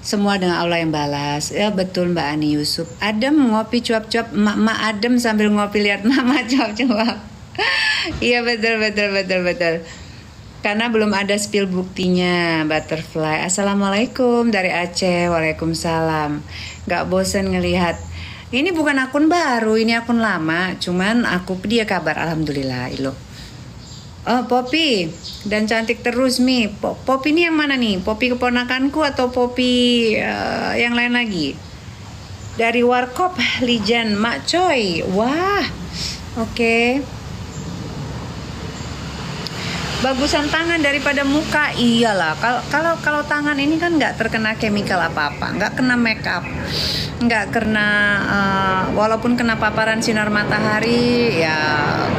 Semua dengan Allah yang balas. Ya betul Mbak Ani Yusuf. Adem ngopi cuap-cuap, emak-emak adem sambil ngopi lihat mama cuap-cuap. Iya betul betul betul betul. Karena belum ada spill buktinya butterfly. Assalamualaikum dari Aceh. Waalaikumsalam. Gak bosen ngelihat. Ini bukan akun baru, ini akun lama. Cuman aku dia kabar alhamdulillah ilo. Oh Poppy dan cantik terus Mi. Poppy ini yang mana nih? Poppy keponakanku atau Poppy yang lain lagi? Dari Warkop Lijan Mak Coy. Wah, oke. Bagusan tangan daripada muka. Iyalah. Kalau tangan ini kan nggak terkena chemical apa-apa, nggak kena makeup, nggak kena walaupun kena paparan sinar matahari ya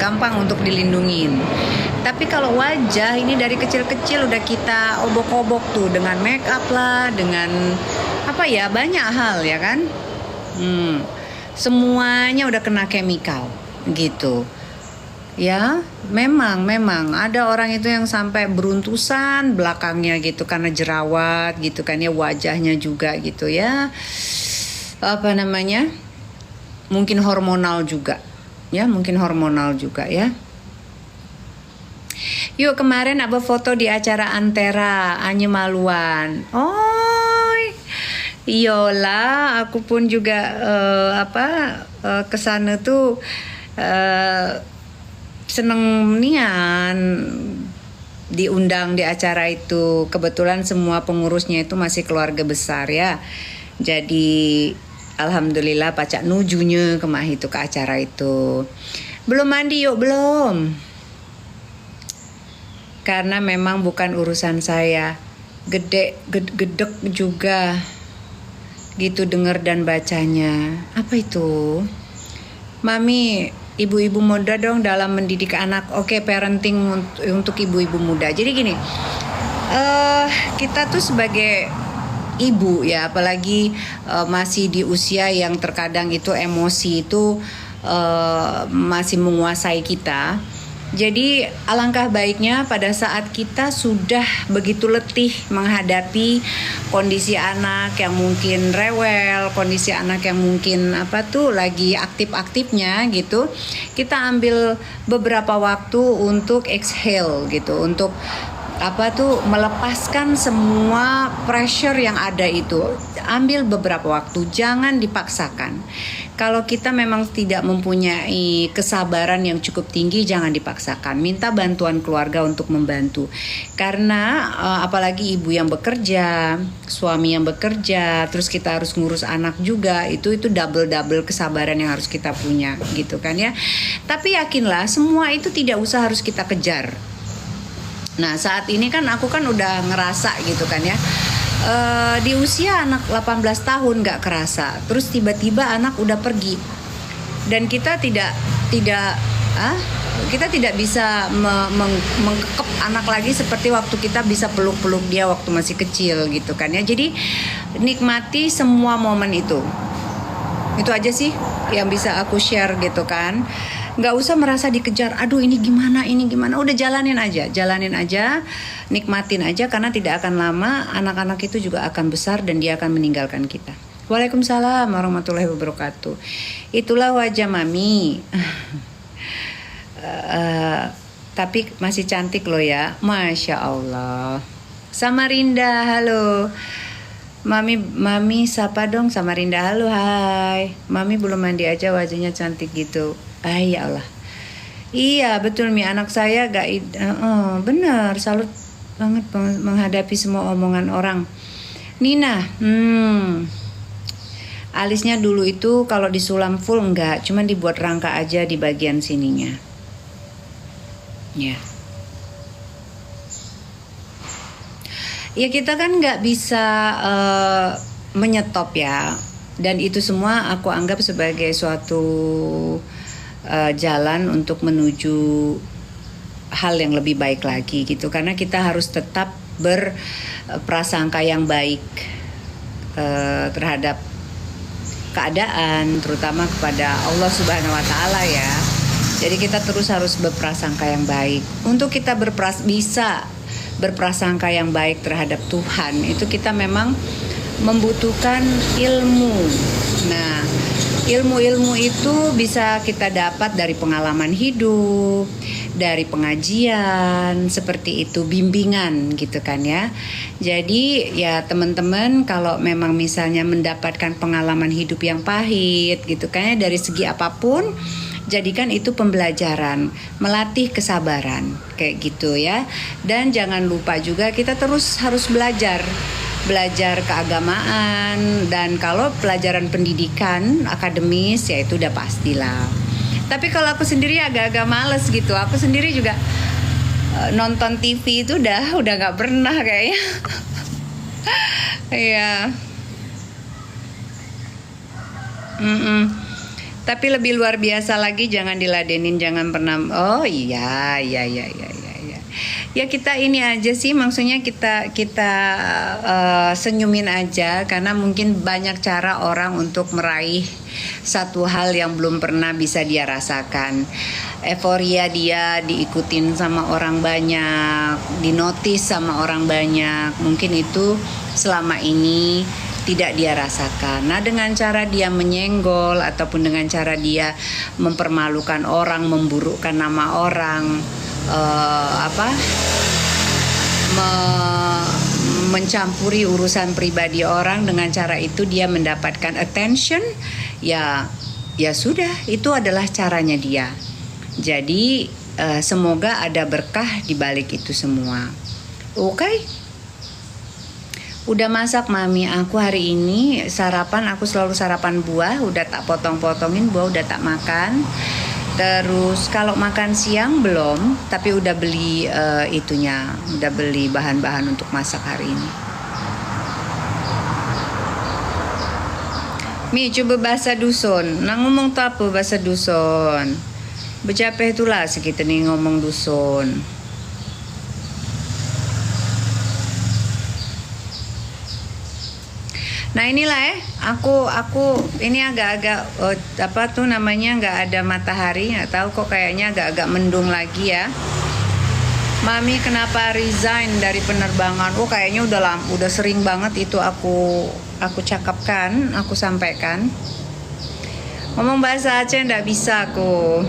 gampang untuk dilindungin. Tapi kalau wajah ini dari kecil-kecil udah kita obok-obok tuh dengan makeup lah, dengan apa ya banyak hal ya kan. Semuanya udah kena chemical gitu. Ya, memang ada orang itu yang sampai beruntusan belakangnya gitu karena jerawat gitu kan ya, wajahnya juga gitu ya. Apa namanya? Mungkin hormonal juga. Ya, mungkin hormonal juga ya. Yuk kemarin Abah foto di acara Antera Anye Maluan. Oh, iyalah, aku pun juga kesana tuh seneng nian diundang di acara itu. Kebetulan semua pengurusnya itu masih keluarga besar ya. Jadi alhamdulillah pacak nujunya kemah itu ke acara itu. Belum mandi yuk belum. Karena memang bukan urusan saya. Gedek juga gitu denger dan bacanya. Apa itu? Mami, ibu-ibu muda dong dalam mendidik anak. Oke, parenting untuk ibu-ibu muda. Jadi gini, kita tuh sebagai ibu ya, apalagi masih di usia yang terkadang itu emosi itu masih menguasai kita. Jadi alangkah baiknya pada saat kita sudah begitu letih menghadapi kondisi anak yang mungkin rewel, kondisi anak yang mungkin lagi aktif-aktifnya gitu, kita ambil beberapa waktu untuk exhale gitu, untuk melepaskan semua pressure yang ada itu. Ambil beberapa waktu, jangan dipaksakan. Kalau kita memang tidak mempunyai kesabaran yang cukup tinggi, jangan dipaksakan. Minta bantuan keluarga untuk membantu. Karena apalagi ibu yang bekerja, suami yang bekerja, terus kita harus ngurus anak juga, itu double kesabaran yang harus kita punya gitu kan ya. Tapi yakinlah semua itu tidak usah harus kita kejar. Nah saat ini kan aku kan udah ngerasa gitu kan ya, di usia anak 18 tahun gak kerasa, terus tiba-tiba anak udah pergi dan kita tidak bisa mengkekep anak lagi seperti waktu kita bisa peluk-peluk dia waktu masih kecil gitu kan ya. Jadi nikmati semua momen itu aja sih yang bisa aku share gitu kan. Nggak usah merasa dikejar, aduh ini gimana, udah jalanin aja, nikmatin aja, karena tidak akan lama anak-anak itu juga akan besar dan dia akan meninggalkan kita. Waalaikumsalam warahmatullahi wabarakatuh. Itulah wajah mami. Tapi masih cantik loh ya, Masya Allah. Samarinda, halo. Mami sapa dong Samarinda, halo, hai. Mami belum mandi aja wajahnya cantik gitu. Ya Allah. Iya betul Mi, anak saya bener, salut banget menghadapi semua omongan orang. Nina, alisnya dulu itu kalau disulam full enggak, cuman dibuat rangka aja di bagian sininya. Ya. Ya kita kan nggak bisa menyetop ya, dan itu semua aku anggap sebagai suatu jalan untuk menuju hal yang lebih baik lagi gitu, karena kita harus tetap berprasangka yang baik terhadap keadaan, terutama kepada Allah Subhanahu wa Ta'ala ya. Jadi kita terus harus berprasangka yang baik. Untuk kita bisa berprasangka yang baik terhadap Tuhan, itu kita memang membutuhkan ilmu. Nah, ilmu-ilmu itu bisa kita dapat dari pengalaman hidup, dari pengajian, seperti itu, bimbingan gitu kan ya. Jadi ya teman-teman, kalau memang misalnya mendapatkan pengalaman hidup yang pahit gitu kan ya, dari segi apapun, jadikan itu pembelajaran, melatih kesabaran kayak gitu ya. Dan jangan lupa juga kita terus harus belajar keagamaan, dan kalau pelajaran pendidikan akademis ya itu udah pastilah. Tapi kalau aku sendiri agak-agak males gitu. Aku sendiri juga nonton TV itu udah nggak pernah kayaknya. Iya. Tapi lebih luar biasa lagi, jangan diladenin, jangan pernah. Oh iya. Ya kita ini aja sih, maksudnya kita senyumin aja, karena mungkin banyak cara orang untuk meraih satu hal yang belum pernah bisa dia rasakan. Euforia dia diikutin sama orang banyak, dinotis sama orang banyak, mungkin itu selama ini tidak dia rasakan. Nah, dengan cara dia menyenggol ataupun dengan cara dia mempermalukan orang, memburukkan nama orang, mencampuri urusan pribadi orang, dengan cara itu dia mendapatkan attention, ya sudah, itu adalah caranya dia. Jadi semoga ada berkah di balik itu semua. Oke? Udah masak mami aku hari ini sarapan, aku selalu sarapan buah, udah tak potong-potongin buah, udah tak makan. Terus kalau makan siang belum, tapi udah beli udah beli bahan-bahan untuk masak hari ini. Mi coba bahasa dusun, nah ngomong tuh apa bahasa dusun? Becapeh itulah segitu nih ngomong dusun. Nah inilah aku ini agak-agak nggak ada matahari, nggak tahu kok, kayaknya agak-agak mendung lagi ya. Mami kenapa resign dari penerbangan? Oh kayaknya udah sering banget itu aku cakapkan, aku sampaikan. Ngomong bahasa Aceh nggak bisa aku.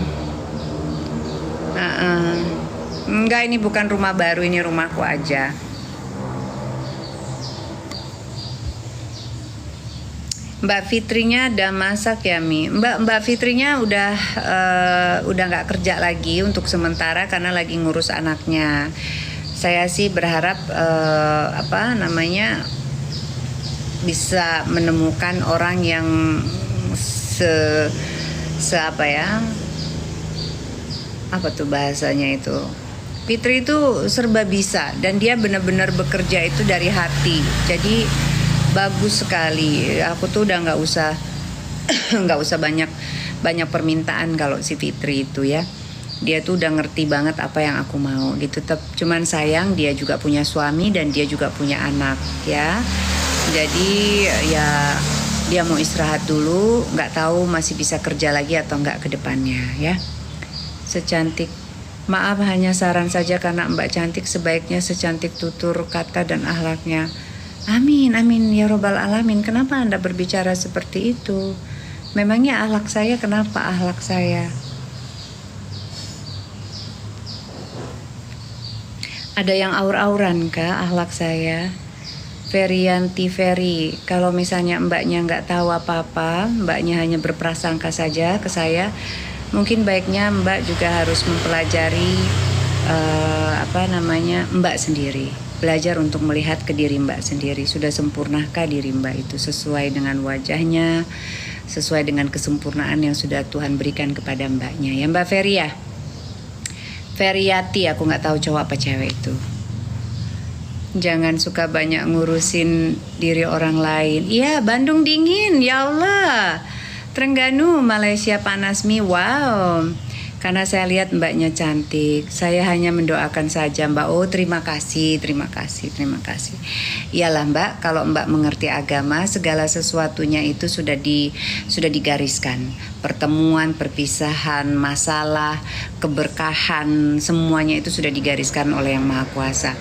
Enggak, ini bukan rumah baru, ini rumahku aja. Mbak Fitrinya udah masak ya Mi. Mbak Fitrinya udah nggak kerja lagi untuk sementara karena lagi ngurus anaknya. Saya sih berharap bisa menemukan orang yang apa tuh bahasanya itu. Fitri itu serba bisa dan dia benar-benar bekerja itu dari hati. Jadi bagus sekali. Aku tuh udah nggak usah banyak permintaan kalau si Fitri itu ya. Dia tuh udah ngerti banget apa yang aku mau gitu. Cuman sayang dia juga punya suami dan dia juga punya anak ya. Jadi ya dia mau istirahat dulu. Nggak tahu masih bisa kerja lagi atau nggak ke depannya ya. Secantik, maaf hanya saran saja karena Mbak cantik, sebaiknya secantik tutur kata dan akhlaknya. Amin, amin ya robbal alamin. Kenapa Anda berbicara seperti itu? Memangnya akhlak saya, kenapa akhlak saya? Ada yang aur-auran kah akhlak saya? Ferianti Ferry, kalau misalnya mbaknya nggak tahu apa-apa, mbaknya hanya berprasangka saja ke saya, mungkin baiknya mbak juga harus mempelajari mbak sendiri. Belajar untuk melihat ke diri mbak sendiri. Sudah sempurnakah diri mbak itu sesuai dengan wajahnya, sesuai dengan kesempurnaan yang sudah Tuhan berikan kepada mbaknya ya Mbak Ferry ya. Feriati, aku nggak tahu cowok apa cewek itu. Jangan suka banyak ngurusin diri orang lain. Iya, Bandung dingin ya Allah. Terengganu Malaysia panas Mi. Wow. Karena saya lihat mbaknya cantik. Saya hanya mendoakan saja mbak. Oh terima kasih, terima kasih, terima kasih. Iyalah mbak, kalau mbak mengerti agama, segala sesuatunya itu sudah digariskan. Pertemuan, perpisahan, masalah, keberkahan, semuanya itu sudah digariskan oleh Yang Maha Kuasa.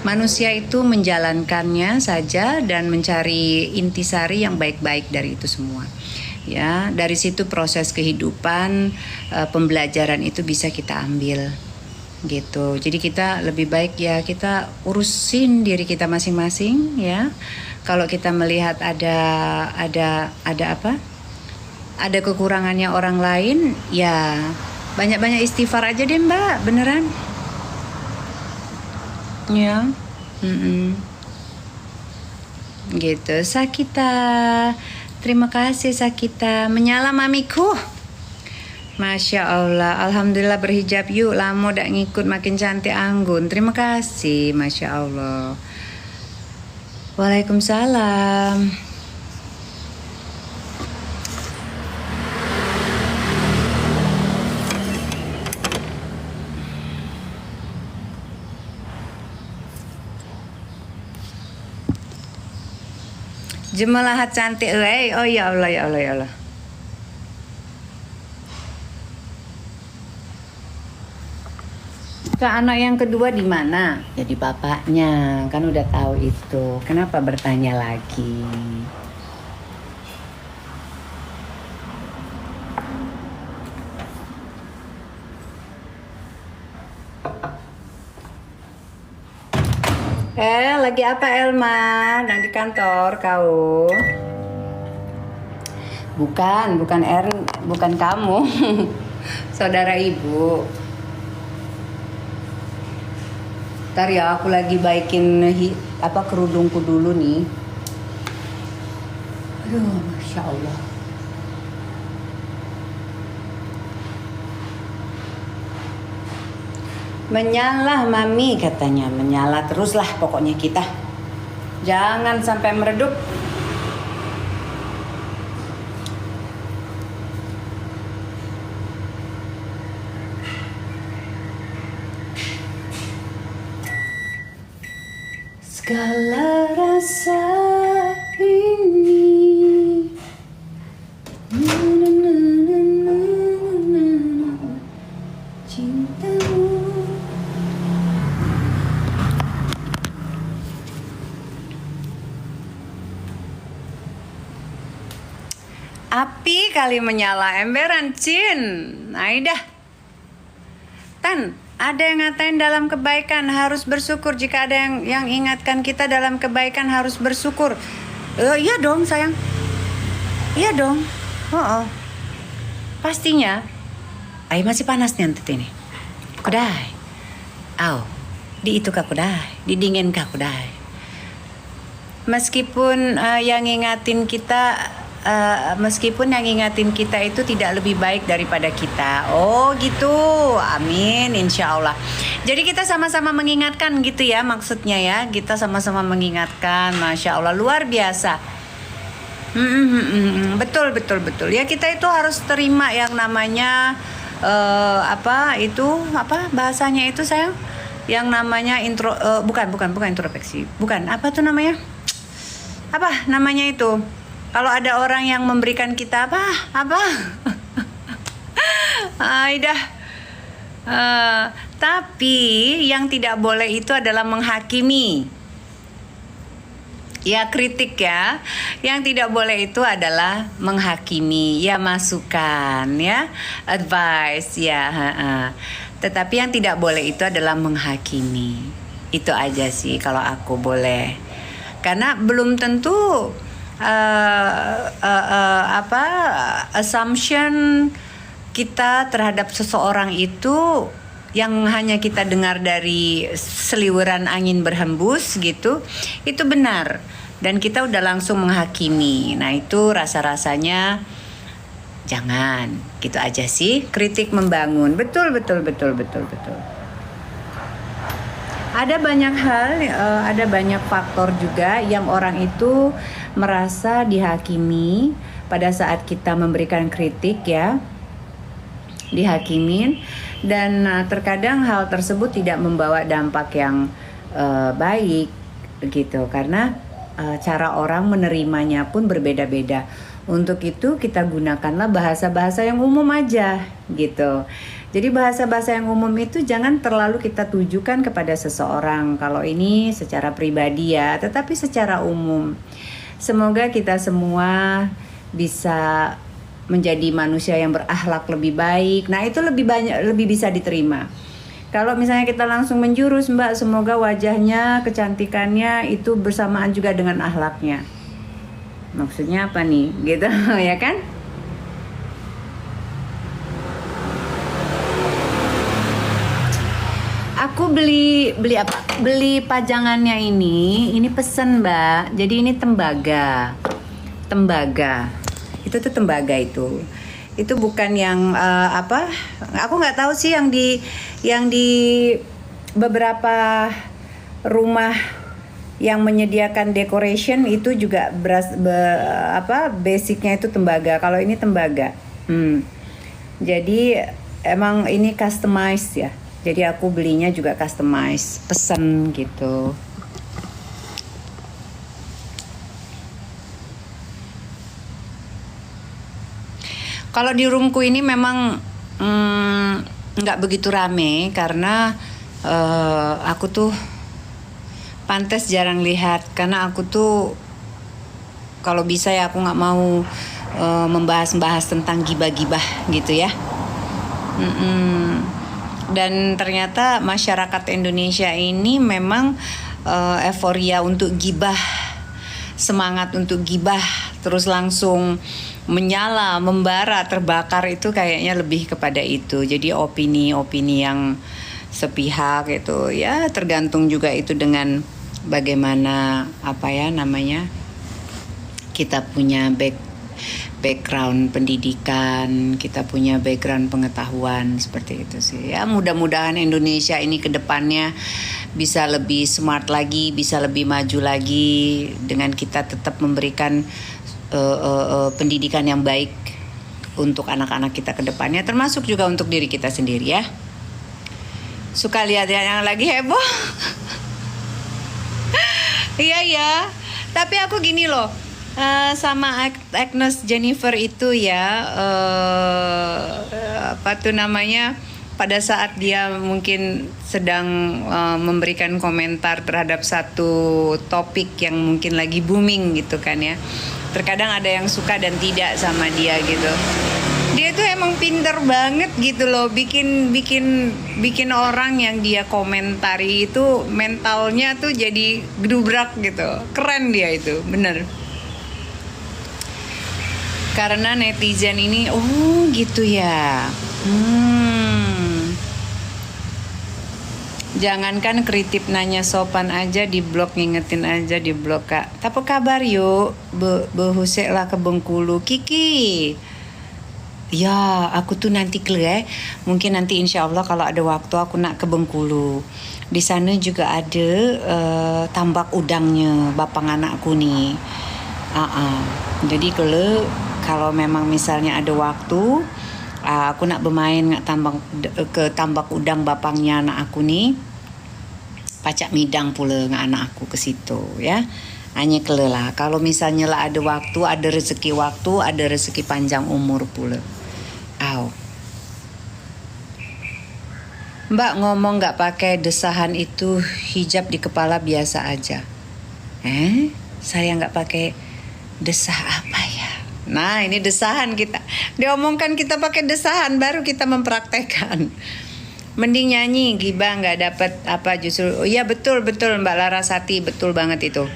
Manusia itu menjalankannya saja dan mencari intisari yang baik-baik dari itu semua. Ya, dari situ proses kehidupan, pembelajaran itu bisa kita ambil gitu. Jadi kita lebih baik ya kita urusin diri kita masing-masing ya. Kalau kita melihat ada apa? Ada kekurangannya orang lain, ya banyak-banyak istighfar aja deh mbak, beneran. Ya, gitu. Sakita. Terima kasih Sakita. Menyala mamiku. Masya Allah. Alhamdulillah berhijab yuk. Lama dak ngikut makin cantik anggun. Terima kasih. Masya Allah. Waalaikumsalam. Jemalahat cantik. Oh ya Allah, ya Allah, ya Allah. Kak, anak yang kedua di mana? Jadi bapaknya, kan udah tahu itu. Kenapa bertanya lagi? Lagi apa Elma? Dan di kantor kau? Bukan Erin, bukan kamu. Saudara ibu. Ntar ya aku lagi baikin kerudungku dulu nih. Aduh, Masya Allah. Menyala mami katanya, menyala teruslah pokoknya kita. Jangan sampai meredup. Segala rasa ini cintamu. Api kali menyala emberan Cin. Aidah. Tan, ada yang ngatain dalam kebaikan harus bersyukur. Jika ada yang ingatkan kita dalam kebaikan harus bersyukur. Iya dong sayang. Iya dong. Pastinya. Ay masih panas nih ini. Kudai. Di itu kak kudai. Didingin kak kudai. Meskipun yang ingatin kita itu tidak lebih baik daripada kita. Oh gitu, amin, insya Allah. Jadi kita sama-sama mengingatkan gitu ya maksudnya ya. Kita sama-sama mengingatkan, Masya Allah, luar biasa. Betul. Ya kita itu harus terima yang namanya bahasanya itu sayang. Yang namanya bukan introspeksi. Bukan, apa tuh namanya? Apa namanya itu? Kalau ada orang yang memberikan kita apa? Aidah. Tapi yang tidak boleh itu adalah menghakimi. Ya kritik ya. Yang tidak boleh itu adalah menghakimi. Ya masukan ya. Advice ya. Tetapi yang tidak boleh itu adalah menghakimi. Itu aja sih kalau aku boleh. Karena belum tentu assumption kita terhadap seseorang itu yang hanya kita dengar dari seliweran angin berhembus gitu, itu benar dan kita udah langsung menghakimi. Nah itu rasa-rasanya jangan, gitu aja sih. Kritik membangun, betul. Ada banyak hal, ada banyak faktor juga yang orang itu merasa dihakimi pada saat kita memberikan kritik ya. dihakimin, dan terkadang hal tersebut tidak membawa dampak yang baik gitu, karena cara orang menerimanya pun berbeda-beda. Untuk itu kita gunakanlah bahasa-bahasa yang umum aja gitu. Jadi bahasa-bahasa yang umum itu jangan terlalu kita tujukan kepada seseorang. Kalau ini secara pribadi ya, tetapi secara umum. Semoga kita semua bisa menjadi manusia yang berakhlak lebih baik. Nah, itu lebih bisa diterima. Kalau misalnya kita langsung menjurus, Mbak, semoga wajahnya, kecantikannya itu bersamaan juga dengan akhlaknya. Maksudnya apa nih? Gitu ya kan? Aku beli apa? Beli pajangannya ini pesen, Mbak. Jadi ini tembaga. Itu tuh tembaga itu. Itu bukan yang apa? Aku nggak tahu sih yang di beberapa rumah yang menyediakan decoration itu juga basicnya itu tembaga. Kalau ini tembaga. Jadi emang ini customize ya. Jadi aku belinya juga customize, pesen gitu. Kalau di roomku ini memang nggak begitu rame karena aku tuh pantes jarang lihat, karena aku tuh kalau bisa ya aku nggak mau membahas tentang gibah-gibah gitu ya. Dan ternyata masyarakat Indonesia ini memang euforia untuk gibah, semangat untuk gibah, terus langsung menyala, membara, terbakar, itu kayaknya lebih kepada itu. Jadi opini-opini yang sepihak itu ya, tergantung juga itu dengan bagaimana kita punya background pendidikan, kita punya background pengetahuan, seperti itu sih. Ya, mudah-mudahan Indonesia ini ke depannya bisa lebih smart lagi, bisa lebih maju lagi dengan kita tetap memberikan pendidikan yang baik untuk anak-anak kita ke depannya, termasuk juga untuk diri kita sendiri ya. Suka lihat yang lagi heboh. Iya ya, tapi aku gini loh, sama Agnes Jennifer itu ya, pada saat dia mungkin sedang memberikan komentar terhadap satu topik yang mungkin lagi booming gitu kan ya. Terkadang ada yang suka dan tidak sama dia gitu. Dia tuh emang pinter banget gitu loh, bikin orang yang dia komentari itu mentalnya tuh jadi gedubrak gitu. Keren dia itu, bener. Karena netizen ini, oh gitu ya. Jangankan kritik nanya sopan aja di blog, ngingetin aja di blog, Kak. Apa kabar yuk? Behusek lah ke Bengkulu. Kiki. Ya, aku tuh nanti mungkin nanti insya Allah kalau ada waktu aku nak ke Bengkulu. Di sana juga ada tambak udangnya bapang anakku nih. Jadi kalau memang misalnya ada waktu, aku nak bermain ke tambak udang bapangnya anak aku nih, pacak midang pula dengan anak aku ke situ ya. Hanya lah kalau misalnya lah ada waktu, ada rezeki waktu, ada rezeki panjang umur pula. Mbak ngomong nggak pakai desahan itu, hijab di kepala biasa aja. Saya nggak pakai desah apa ya? Nah, ini desahan kita. Diomongkan kita pakai desahan, baru kita mempraktekkan. Mending nyanyi, gibah nggak dapat apa justru. Oh iya betul Mbak Larasati, betul banget itu.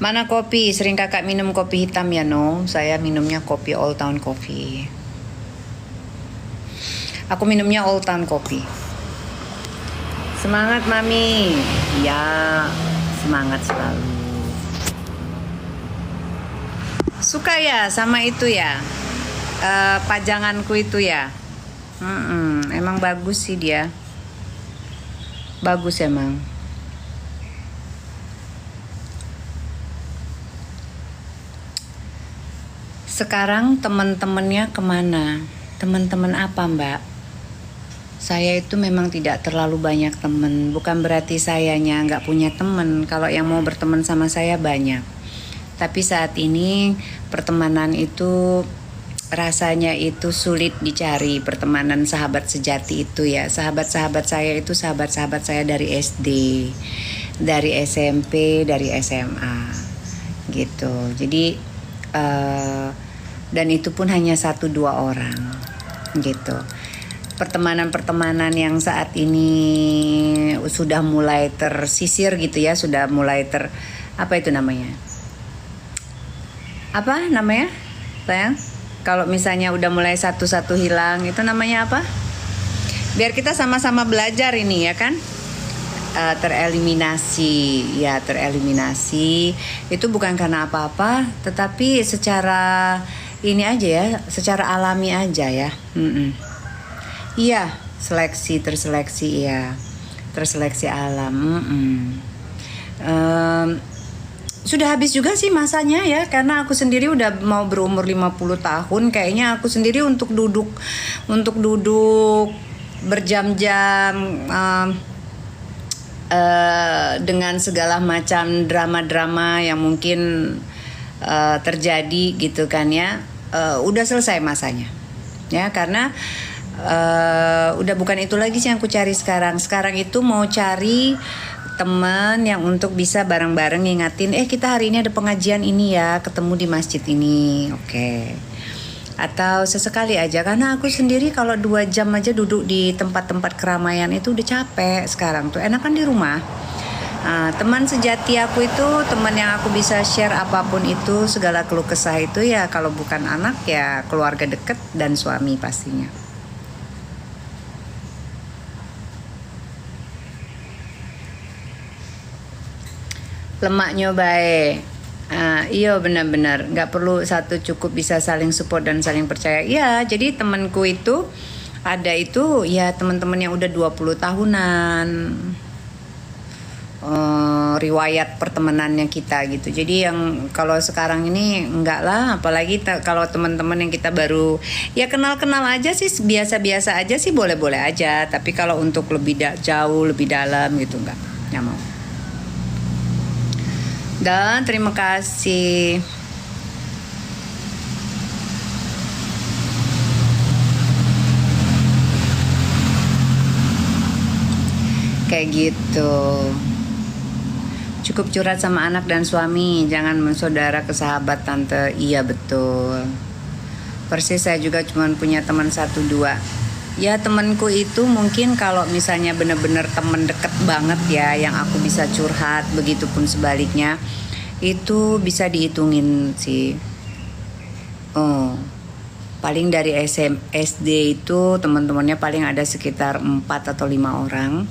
Mana kopi? Sering kakak minum kopi hitam ya no? Saya minumnya kopi Old Town Coffee. Aku minumnya Old Town Coffee. Semangat Mami. Ya, semangat selalu. Suka ya sama itu ya, pajanganku itu ya. Emang bagus sih dia. Bagus emang. Sekarang teman-temannya kemana? Teman-teman apa, Mbak? Saya itu memang tidak terlalu banyak teman. Bukan berarti sayanya nggak punya teman. Kalau yang mau berteman sama saya banyak. Tapi saat ini pertemanan itu rasanya itu sulit dicari. Pertemanan sahabat sejati itu ya. Sahabat-sahabat saya itu sahabat-sahabat saya dari SD, dari SMP, dari SMA gitu. Jadi dan itu pun hanya 1-2 orang gitu. Pertemanan-pertemanan yang saat ini sudah mulai tersisir gitu ya, sudah mulai apa itu namanya? Apa namanya? Sayang? Kalau misalnya udah mulai satu-satu hilang, itu namanya apa? Biar kita sama-sama belajar ini ya kan? Tereliminasi itu bukan karena apa-apa, tetapi secara ini aja ya, secara alami aja ya. Iya, terseleksi ya, terseleksi alam. Sudah habis juga sih masanya ya, karena aku sendiri udah mau berumur 50 tahun. Kayaknya aku sendiri untuk duduk berjam-jam dengan segala macam drama-drama yang mungkin terjadi gitu kan ya, udah selesai masanya ya, karena udah bukan itu lagi sih yang aku cari sekarang. Sekarang itu mau cari teman yang untuk bisa bareng-bareng ngingatin, kita hari ini ada pengajian ini ya, ketemu di masjid ini, oke. Atau sesekali aja, karena aku sendiri kalau 2 jam aja duduk di tempat-tempat keramaian itu udah capek. Sekarang tuh enakan di rumah. Teman sejati aku itu teman yang aku bisa share apapun itu, segala keluh kesah itu ya, kalau bukan anak ya keluarga dekat dan suami pastinya. Lemaknya baik. Iya benar-benar, nggak perlu satu, cukup bisa saling support dan saling percaya. Ya, jadi temanku itu ada itu ya, teman-teman yang udah 20 tahunan riwayat pertemanannya kita gitu. Jadi yang kalau sekarang ini enggak lah, apalagi kalau teman-teman yang kita baru ya kenal-kenal aja sih, biasa-biasa aja sih, boleh-boleh aja. Tapi kalau untuk lebih jauh, lebih dalam gitu enggak mau. Dan terima kasih. Kayak gitu. Cukup curhat sama anak dan suami, jangan mensaudara ke sahabat tante. Iya betul. Persis saya juga cuma punya teman 1-2. Ya temanku itu mungkin kalau misalnya bener-bener temen deket banget ya, yang aku bisa curhat, begitupun sebaliknya, itu bisa dihitungin sih. Paling dari SD itu teman-temannya paling ada sekitar 4 atau 5 orang.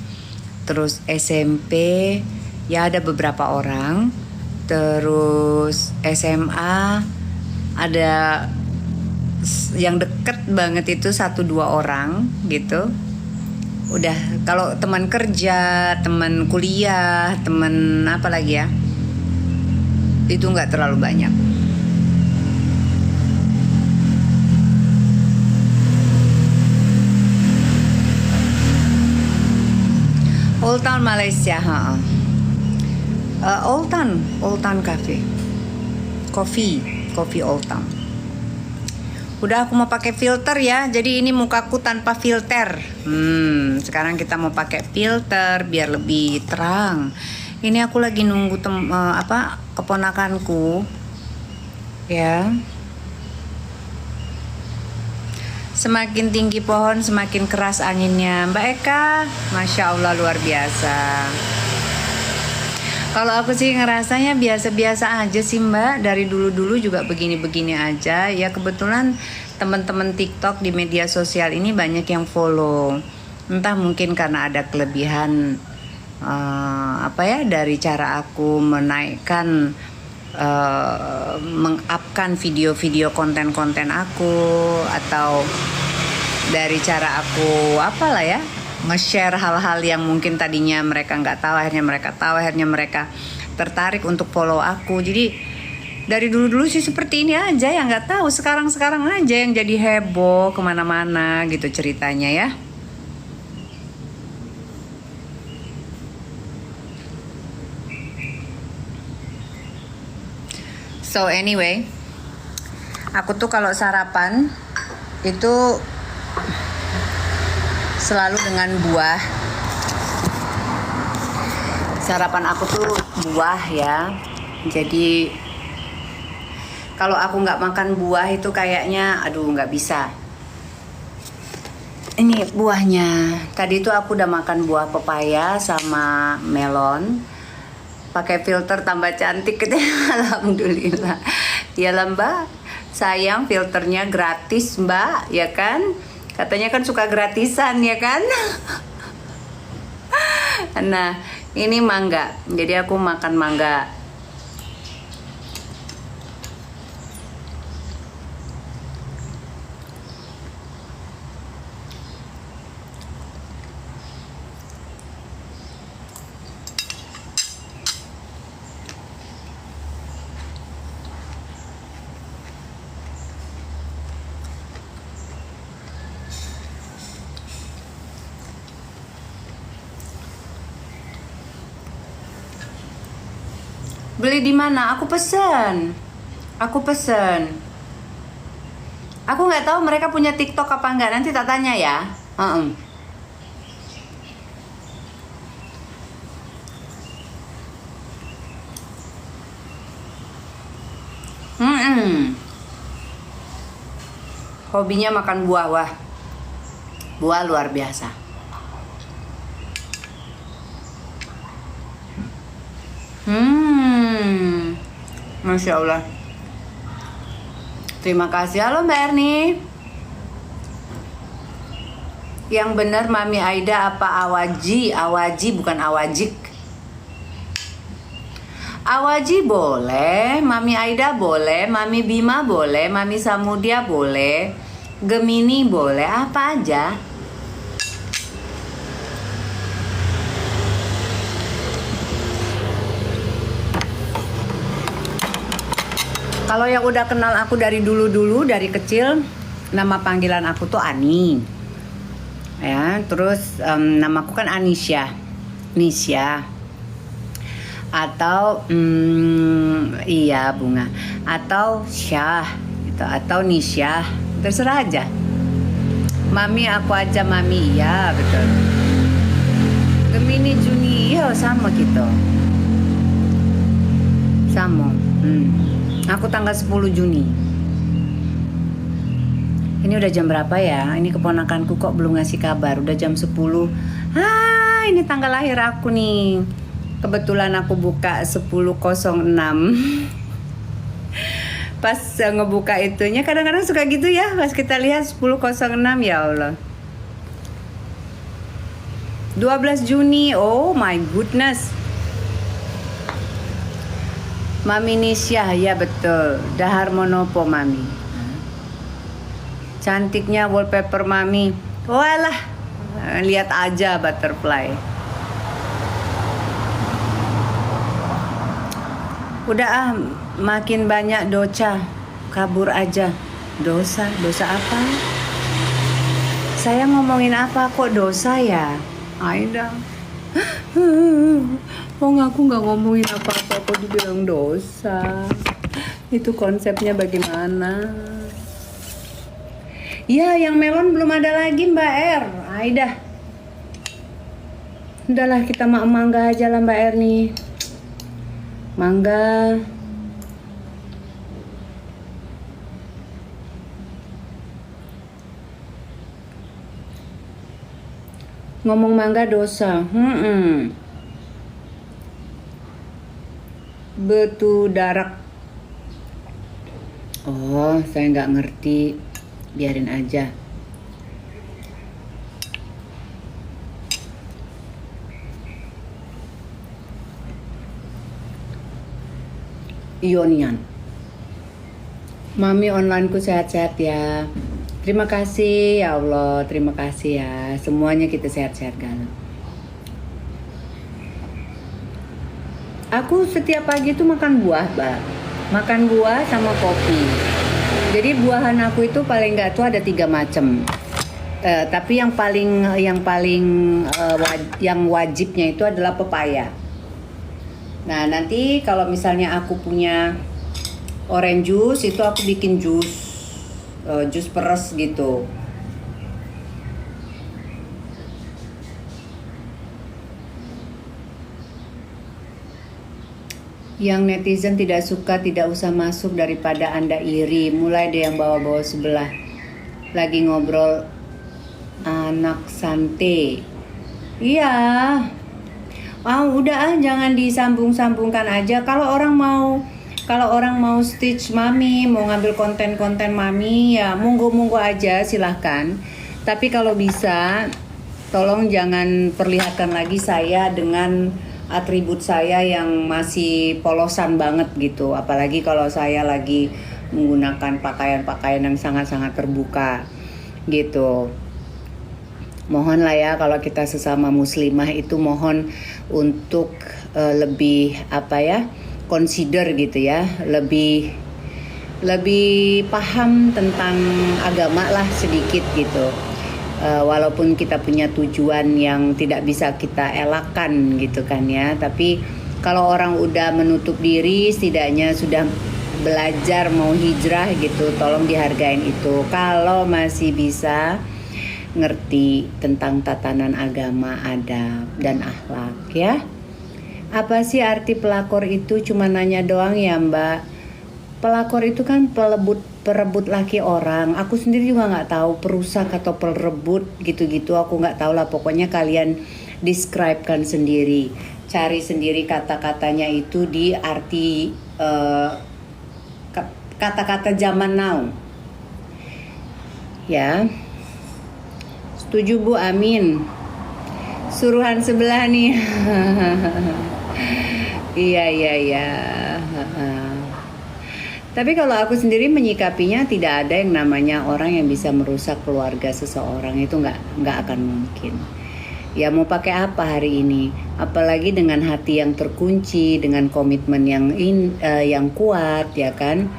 Terus SMP ya ada beberapa orang. Terus SMA ada yang deket banget itu 1-2 orang gitu. Udah, kalau teman kerja, teman kuliah, teman apa lagi ya, itu nggak terlalu banyak. Old Town Malaysia, Old Town Cafe, Coffee Old Town. Udah, aku mau pakai filter ya. Jadi ini mukaku tanpa filter. Sekarang kita mau pakai filter biar lebih terang. Ini aku lagi nunggu keponakanku. Ya. Semakin tinggi pohon, semakin keras anginnya. Mbak Eka, Masya Allah luar biasa. Kalau aku sih ngerasanya biasa-biasa aja sih Mbak. Dari dulu-dulu juga begini-begini aja. Ya kebetulan teman-teman TikTok di media sosial ini banyak yang follow. Entah mungkin karena ada kelebihan dari cara aku menaikkan, mengupkan video-video konten-konten aku, atau dari cara aku nge-share hal-hal yang mungkin tadinya mereka nggak tahu, akhirnya mereka tahu, akhirnya mereka tertarik untuk follow aku. Jadi Dari dulu-dulu sih seperti ini aja ya, nggak tahu sekarang-sekarang aja yang jadi heboh kemana-mana gitu ceritanya ya. So anyway, aku tuh kalau sarapan itu selalu dengan buah. Sarapan aku tuh buah ya. Jadi kalau aku nggak makan buah itu kayaknya aduh nggak bisa. Ini buahnya. Tadi tuh aku udah makan buah pepaya sama melon. Pakai filter tambah cantik gitu. Alhamdulillah. Ya lah Mbak. Sayang filternya gratis Mbak, ya kan? Katanya kan suka gratisan ya kan? Nah, ini mangga. Jadi aku makan mangga. Beli di mana? Aku pesen. Aku pesen. Aku nggak tahu mereka punya TikTok apa enggak. Nanti tak tanya ya. Hobinya makan buah, wah. Buah luar biasa. Masya Allah. Terima kasih. Halo Mbak Erni. Yang benar Mami Aida apa Awaji? Awaji bukan Awajik. Awaji boleh, Mami Aida boleh, Mami Bima boleh, Mami Samudia boleh, Gemini boleh, apa aja. Kalau yang udah kenal aku dari dulu-dulu, dari kecil, nama panggilan aku tuh Ani. Ya, terus namaku kan Anisya. Nisya. Atau iya Bunga. Atau Syah gitu, atau Nisya. Terserah aja. Mami aku aja Mami, iya betul. Gemini Juni, iya sama gitu. Sama. Aku tanggal 10 Juni. Ini udah jam berapa ya? Ini keponakanku kok belum ngasih kabar. Udah jam 10. Ini tanggal lahir aku nih. Kebetulan aku buka 10.06. Pas ngebuka itunya kadang-kadang suka gitu ya. Pas kita lihat 10.06, ya Allah. 12 Juni. Oh my goodness. Mami Nisya, ya betul. Dahar Monopo Mami. Cantiknya wallpaper Mami. Walah, lihat aja butterfly. Udah makin banyak dosa. Kabur aja. Dosa apa? Saya ngomongin apa kok dosa ya? Aida. Aku nggak ngomongin apa-apa kok dibilang dosa. Itu konsepnya bagaimana? Ya, yang melon belum ada lagi Mbak Er. Aida. Udahlah kita mangga aja lah Mbak Er nih. Mangga. Ngomong mangga dosa. Betul darak. Oh, saya nggak ngerti. Biarin aja. Ionian. Mami onlineku sehat-sehat ya. Terima kasih ya Allah, terima kasih ya. Semuanya kita sehat-sehat kan. Aku setiap pagi tuh makan buah, Mbak. Makan buah sama kopi. Jadi buahan aku itu paling nggak tuh ada 3 macam. Tapi yang wajibnya itu adalah pepaya. Nah nanti kalau misalnya aku punya orange juice itu aku bikin jus peres gitu. Yang netizen tidak suka tidak usah masuk daripada Anda iri. Mulai deh yang bawa-bawa sebelah. Lagi ngobrol anak santai. Iya. Udah jangan disambung-sambungkan aja. Kalau orang mau stitch mami, mau ngambil konten-konten mami, ya monggo-monggo aja silahkan. Tapi kalau bisa, tolong jangan perlihatkan lagi saya dengan atribut saya yang masih polosan banget gitu. Apalagi kalau saya lagi menggunakan pakaian-pakaian yang sangat-sangat terbuka gitu. Mohon lah ya kalau kita sesama muslimah itu mohon untuk lebih consider gitu ya, lebih paham tentang agama lah sedikit gitu. Walaupun kita punya tujuan yang tidak bisa kita elakkan gitu kan ya, tapi kalau orang udah menutup diri setidaknya sudah belajar mau hijrah gitu, tolong dihargain itu. Kalau masih bisa ngerti tentang tatanan agama, adab, dan akhlak ya. Apa sih arti pelakor itu? Cuma nanya doang ya Mbak. Pelakor itu kan perebut laki orang. Aku sendiri juga nggak tahu perusak atau perebut gitu-gitu. Aku nggak tahu lah. Pokoknya kalian describe-kan sendiri. Cari sendiri kata-katanya itu di arti kata-kata zaman now. Ya. Setuju Bu, amin. Suruhan sebelah nih. Iya. Tapi kalau aku sendiri menyikapinya tidak ada yang namanya orang yang bisa merusak keluarga seseorang, itu nggak akan mungkin. Ya mau pakai apa hari ini? Apalagi dengan hati yang terkunci, dengan komitmen yang kuat ya kan,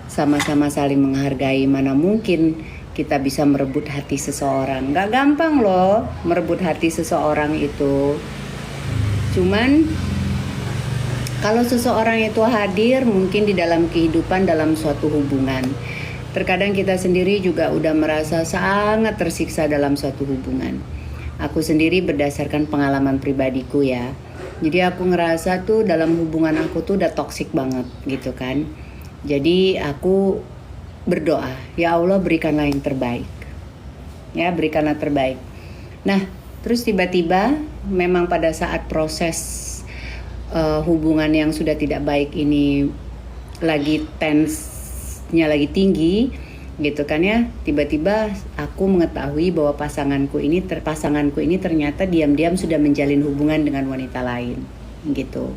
sama-sama saling menghargai. Mana mungkin kita bisa merebut hati seseorang? Nggak gampang loh merebut hati seseorang itu. Cuman kalau seseorang itu hadir mungkin di dalam kehidupan, dalam suatu hubungan, terkadang kita sendiri juga udah merasa sangat tersiksa dalam suatu hubungan. Aku sendiri berdasarkan pengalaman pribadiku ya. Jadi aku ngerasa tuh dalam hubungan aku tuh udah toksik banget gitu kan. Jadi aku berdoa, ya Allah berikanlah yang terbaik. Ya, berikanlah terbaik. Nah, terus tiba-tiba memang pada saat proses hubungan yang sudah tidak baik ini lagi tense-nya lagi tinggi gitu kan ya, tiba-tiba aku mengetahui bahwa pasanganku ini ternyata diam-diam sudah menjalin hubungan dengan wanita lain gitu.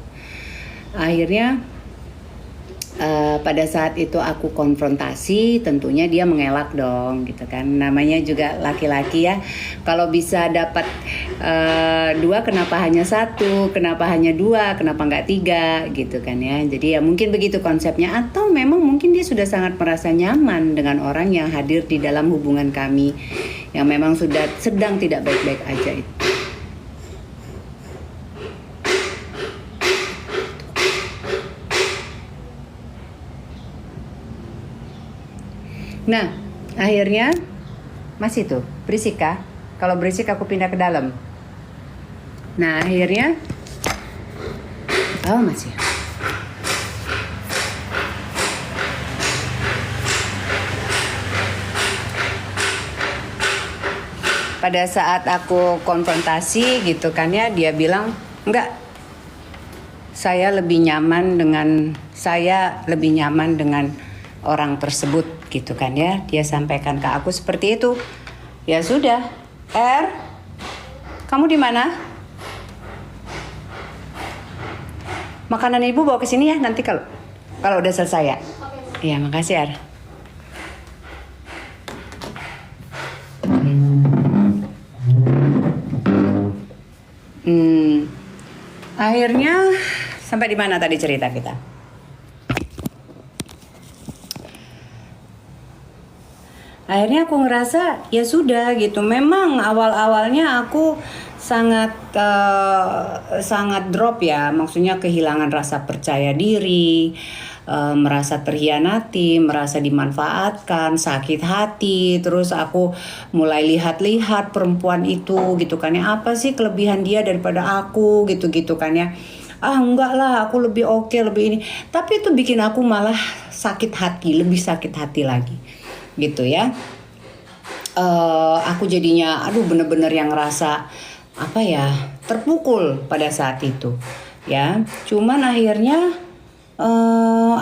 Akhirnya pada saat itu aku konfrontasi, tentunya dia mengelak dong gitu kan. Namanya juga laki-laki ya, kalau bisa dapat 2 kenapa hanya 1, kenapa hanya 2, kenapa nggak 3 gitu kan ya. Jadi ya mungkin begitu konsepnya, atau memang mungkin dia sudah sangat merasa nyaman dengan orang yang hadir di dalam hubungan kami yang memang sudah sedang tidak baik-baik aja itu. Nah, akhirnya masih tuh berisik kah? Kalau berisik aku pindah ke dalam. Nah, akhirnya masih. Pada saat aku konfrontasi gitu kan ya, dia bilang, "Enggak. Saya lebih nyaman dengan orang tersebut." Gitu kan ya, dia sampaikan ke aku seperti itu. Ya sudah, kamu di mana? Makanan ibu bawa ke sini ya nanti kalau udah selesai ya. Iya, makasih Akhirnya sampai di mana tadi cerita kita? Akhirnya aku ngerasa ya sudah gitu. Memang awal-awalnya aku sangat drop ya, maksudnya kehilangan rasa percaya diri, merasa terhianati, merasa dimanfaatkan, sakit hati. Terus aku mulai lihat-lihat perempuan itu gitu kan ya, apa sih kelebihan dia daripada aku gitu-gitu kan ya. Ah enggak lah, aku lebih oke, lebih ini. Tapi itu bikin aku malah sakit hati, lebih sakit hati lagi gitu ya. Aku jadinya aduh bener-bener yang ngerasa apa ya, terpukul pada saat itu ya. Cuman akhirnya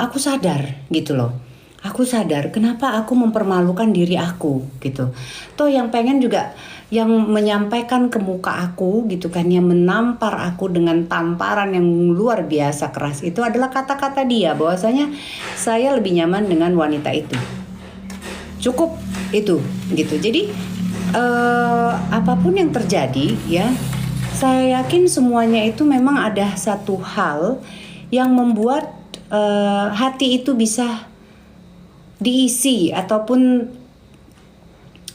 aku sadar gitu loh. Aku sadar kenapa aku mempermalukan diri aku gitu. Toh yang pengen juga yang menyampaikan ke muka aku gitu kan, yang menampar aku dengan tamparan yang luar biasa keras itu adalah kata-kata dia bahwasanya saya lebih nyaman dengan wanita itu. Cukup itu gitu. Jadi apapun yang terjadi ya, saya yakin semuanya itu memang ada satu hal yang membuat hati itu bisa diisi ataupun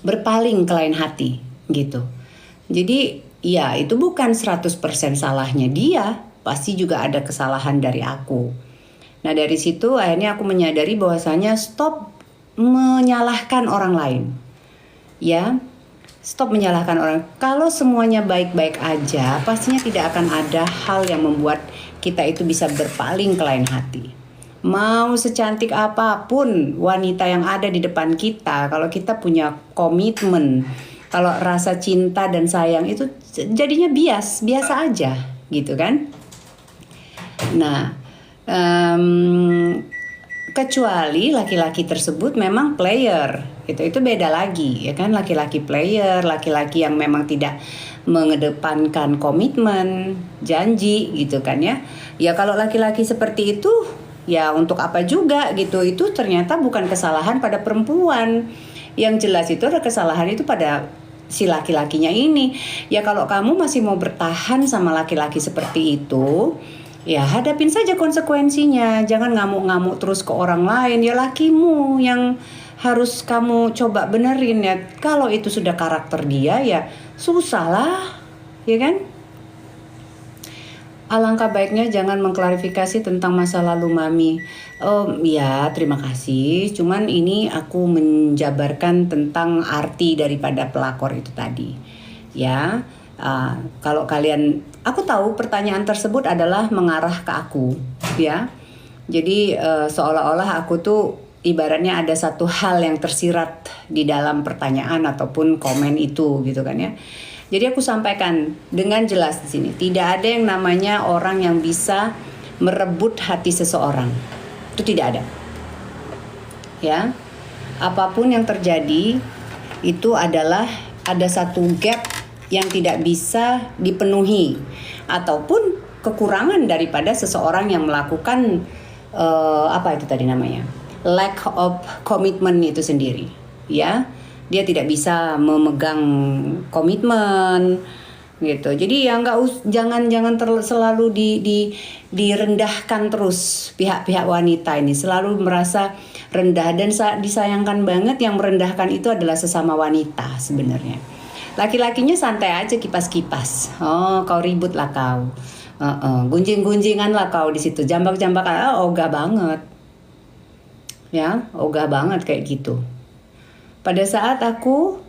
berpaling ke lain hati gitu. Jadi ya itu bukan 100% salahnya dia, pasti juga ada kesalahan dari aku. Nah dari situ akhirnya aku menyadari bahwasanya stop menyalahkan orang lain. Ya, stop menyalahkan orang. Kalau semuanya baik-baik aja, pastinya tidak akan ada hal yang membuat kita itu bisa berpaling ke lain hati. Mau secantik apapun wanita yang ada di depan kita, kalau kita punya komitmen, kalau rasa cinta dan sayang itu jadinya biasa aja gitu kan. Nah, kecuali laki-laki tersebut memang player, itu beda lagi ya kan. Laki-laki player, laki-laki yang memang tidak mengedepankan komitmen, janji gitu kan ya. Ya kalau laki-laki seperti itu ya untuk apa juga gitu. Itu ternyata bukan kesalahan pada perempuan. Yang jelas itu ada kesalahan itu pada si laki-lakinya ini. Ya kalau kamu masih mau bertahan sama laki-laki seperti itu, ya hadapin saja konsekuensinya. Jangan ngamuk-ngamuk terus ke orang lain. Ya lakimu yang harus kamu coba benerin ya. Kalau itu sudah karakter dia ya susah lah, ya kan? Alangkah baiknya jangan mengklarifikasi tentang masa lalu Mami. Ya terima kasih. Cuman ini aku menjabarkan tentang arti daripada pelakor itu tadi. Ya, kalau kalian, aku tahu pertanyaan tersebut adalah mengarah ke aku, ya. Jadi seolah-olah aku tuh ibaratnya ada satu hal yang tersirat di dalam pertanyaan ataupun komen itu, gitu kan ya. Jadi aku sampaikan dengan jelas di sini, tidak ada yang namanya orang yang bisa merebut hati seseorang. Itu tidak ada. Ya. Apapun yang terjadi itu adalah ada satu gap yang tidak bisa dipenuhi ataupun kekurangan daripada seseorang yang melakukan apa itu tadi namanya? Lack of commitment itu sendiri, ya. Dia tidak bisa memegang komitmen gitu. Jadi ya jangan selalu direndahkan terus pihak-pihak wanita ini, selalu merasa rendah dan disayangkan banget. Yang merendahkan itu adalah sesama wanita sebenarnya. Laki-lakinya santai aja, kipas-kipas. Oh, kau ribut lah kau. Gunjing-gunjingan lah kau di situ. Jambak-jambakan, ogah banget. Ya, ogah banget kayak gitu. Pada saat aku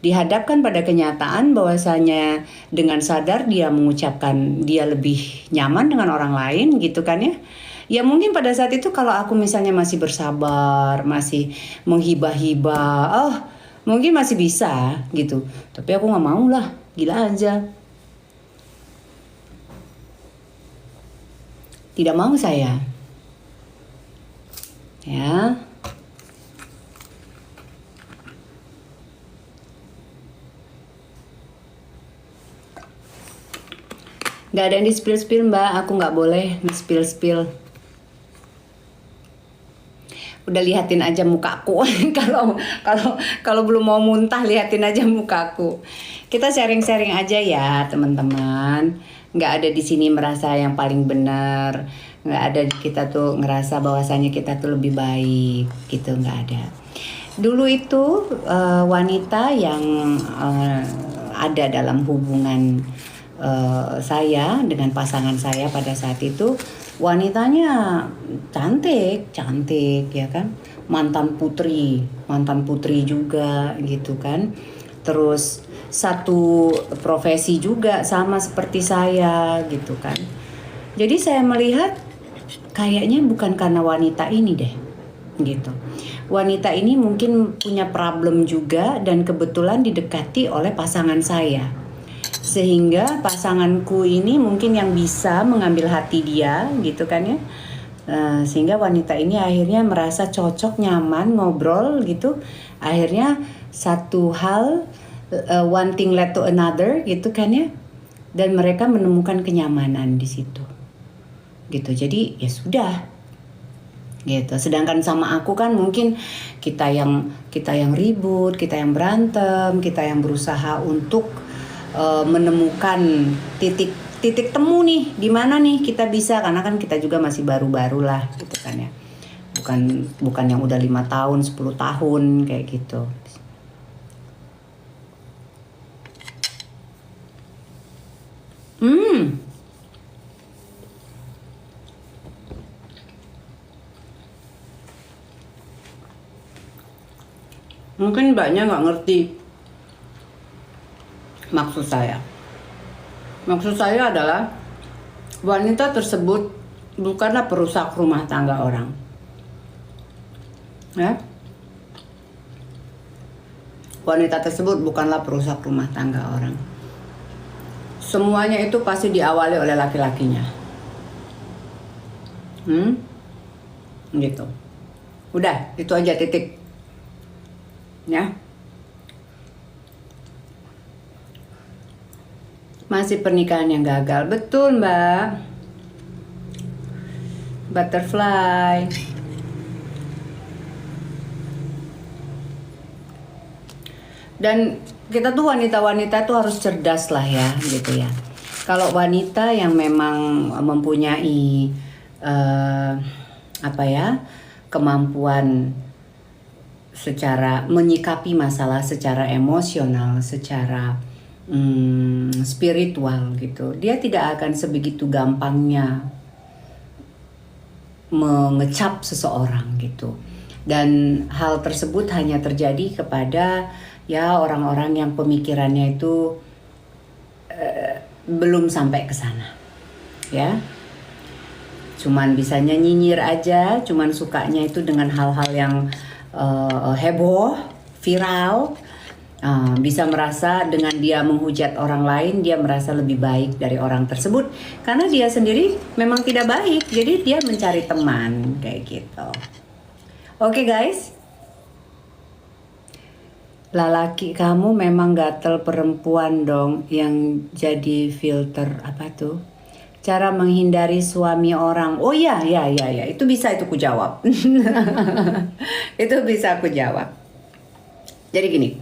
dihadapkan pada kenyataan bahwasanya dengan sadar dia mengucapkan dia lebih nyaman dengan orang lain gitu kan ya. Ya mungkin pada saat itu kalau aku misalnya masih bersabar, masih menghibah-hibah, mungkin masih bisa gitu. Tapi aku gak mau lah, gila aja. Tidak mau saya. Ya. Gak ada yang di spill-spill mbak, aku gak boleh spill-spill. Udah lihatin aja mukaku. kalau belum mau muntah lihatin aja mukaku. Kita sharing-sharing aja ya teman-teman. Nggak ada di sini merasa yang paling benar, nggak ada kita tuh ngerasa bahwasanya kita tuh lebih baik gitu, nggak ada. Dulu itu wanita yang ada dalam hubungan saya dengan pasangan saya pada saat itu, wanitanya cantik ya kan, mantan putri juga gitu kan, terus satu profesi juga sama seperti saya gitu kan. Jadi saya melihat kayaknya bukan karena wanita ini deh gitu. Wanita ini mungkin punya problem juga dan kebetulan didekati oleh pasangan saya. Sehingga pasanganku ini mungkin yang bisa mengambil hati dia gitu kan ya. Sehingga wanita ini akhirnya merasa cocok, nyaman, ngobrol gitu. Akhirnya satu hal, one thing led to another gitu kan ya. Dan mereka menemukan kenyamanan di situ. Gitu. Jadi ya sudah. Gitu. Sedangkan sama aku kan mungkin kita yang ribut, kita yang berantem, kita yang berusaha untuk menemukan titik temu nih, di mana nih kita bisa, karena kan kita juga masih baru-baru lah gitu kan ya, bukan yang udah 5 tahun 10 tahun kayak gitu. Mungkin mbaknya nggak ngerti maksud saya. Maksud saya adalah wanita tersebut bukanlah perusak rumah tangga orang. Ya. Wanita tersebut bukanlah perusak rumah tangga orang. Semuanya itu pasti diawali oleh laki-lakinya. Gitu. Udah, itu aja, titik. Ya. Masih pernikahan yang gagal. Betul, Mbak. Butterfly. Dan kita tuh wanita-wanita tuh harus cerdas lah ya, gitu ya. Kalau wanita yang memang mempunyai kemampuan secara menyikapi masalah secara emosional, secara spiritual gitu, dia tidak akan sebegitu gampangnya mengecap seseorang gitu. Dan hal tersebut hanya terjadi kepada ya orang-orang yang pemikirannya itu belum sampai ke sana, ya. Cuman bisa nyinyir aja, cuman sukanya itu dengan hal-hal yang heboh, viral. Bisa merasa dengan dia menghujat orang lain, dia merasa lebih baik dari orang tersebut karena dia sendiri memang tidak baik, jadi dia mencari teman kayak gitu. Oke guys, lelaki kamu memang gatel perempuan dong yang jadi filter apa tuh? Cara menghindari suami orang. Oh ya, itu bisa, itu ku jawab. Itu bisa aku jawab. Jadi gini,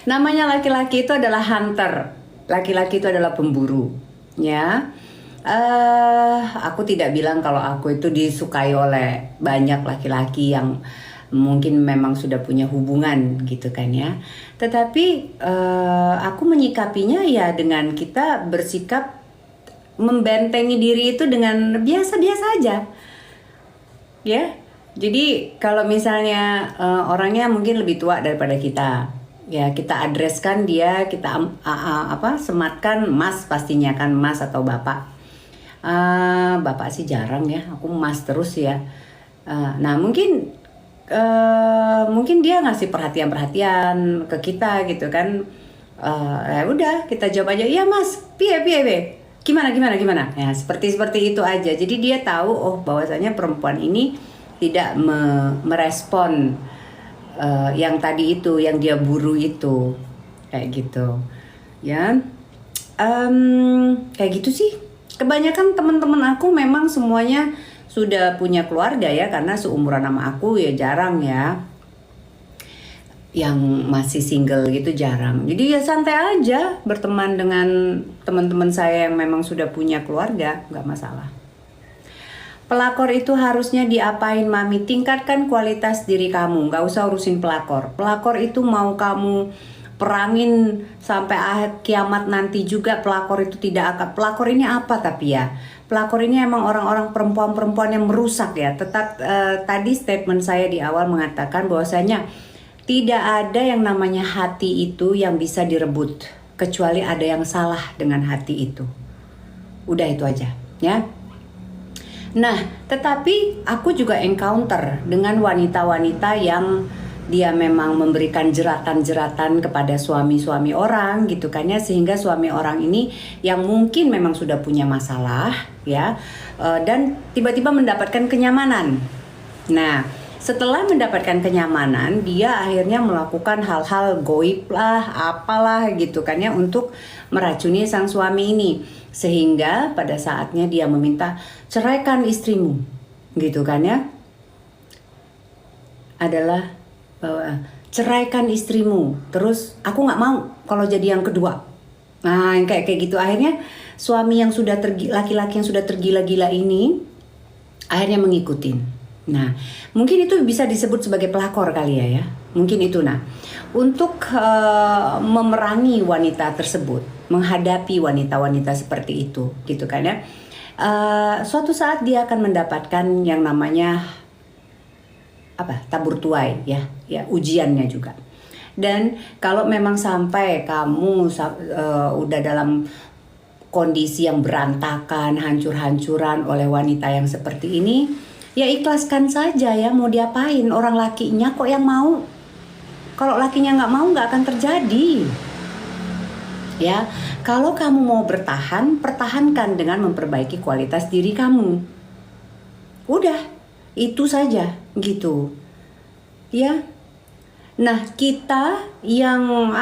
namanya laki-laki itu adalah hunter, laki-laki itu adalah pemburu, ya. Aku tidak bilang kalau aku itu disukai oleh banyak laki-laki yang mungkin memang sudah punya hubungan gitu kan ya. Tetapi aku menyikapinya ya dengan kita bersikap membentengi diri itu dengan biasa-biasa aja, ya. Jadi kalau misalnya orangnya mungkin lebih tua daripada kita, ya kita adreskan dia, kita sematkan mas, pastinya kan mas atau bapak. Bapak sih jarang ya, aku mas terus ya. Nah mungkin dia ngasih perhatian ke kita gitu kan. Ya udah kita jawab aja, iya mas, piye gimana. Ya seperti itu aja. Jadi dia tahu oh bahwasanya perempuan ini tidak merespon yang tadi itu, yang dia buru itu, kayak gitu, ya. Kayak gitu sih. Kebanyakan teman-teman aku memang semuanya sudah punya keluarga ya, karena seumuran sama aku ya jarang ya. Yang masih single gitu jarang. Jadi ya santai aja berteman dengan teman-teman saya yang memang sudah punya keluarga, nggak masalah. Pelakor itu harusnya diapain Mami? Tingkatkan kualitas diri kamu, nggak usah urusin pelakor. Pelakor itu mau kamu perangin sampai akhir kiamat nanti juga, pelakor itu tidak akan. Pelakor ini apa tapi ya? Pelakor ini emang orang-orang perempuan-perempuan yang merusak ya. Tetap tadi statement saya di awal mengatakan bahwasanya tidak ada yang namanya hati itu yang bisa direbut, kecuali ada yang salah dengan hati itu. Udah itu aja ya. Nah, tetapi aku juga encounter dengan wanita-wanita yang dia memang memberikan jeratan-jeratan kepada suami-suami orang gitu kan ya, sehingga suami orang ini yang mungkin memang sudah punya masalah ya, dan tiba-tiba mendapatkan kenyamanan. Nah, setelah mendapatkan kenyamanan, dia akhirnya melakukan hal-hal goib lah, apalah gitu kan ya, untuk meracuni sang suami ini. Sehingga pada saatnya dia meminta, ceraikan istrimu, gitu kan ya. Adalah bahwa ceraikan istrimu, terus aku nggak mau kalau jadi yang kedua. Nah, kayak gitu. Akhirnya suami yang sudah laki-laki yang sudah tergila-gila ini akhirnya mengikutin. Nah, mungkin itu bisa disebut sebagai pelakor kali ya. Mungkin itu. Nah, untuk memerangi wanita tersebut, menghadapi wanita-wanita seperti itu, gitu kan ya. Suatu saat dia akan mendapatkan yang namanya tabur tuai ya, ujiannya juga. Dan kalau memang sampai kamu udah dalam kondisi yang berantakan, hancur-hancuran oleh wanita yang seperti ini, ya ikhlaskan saja ya, mau diapain, orang lakinya kok yang mau. Kalau lakinya nggak mau, nggak akan terjadi. Ya, kalau kamu mau bertahan, pertahankan dengan memperbaiki kualitas diri kamu. Udah, itu saja gitu. Ya. Nah, kita yang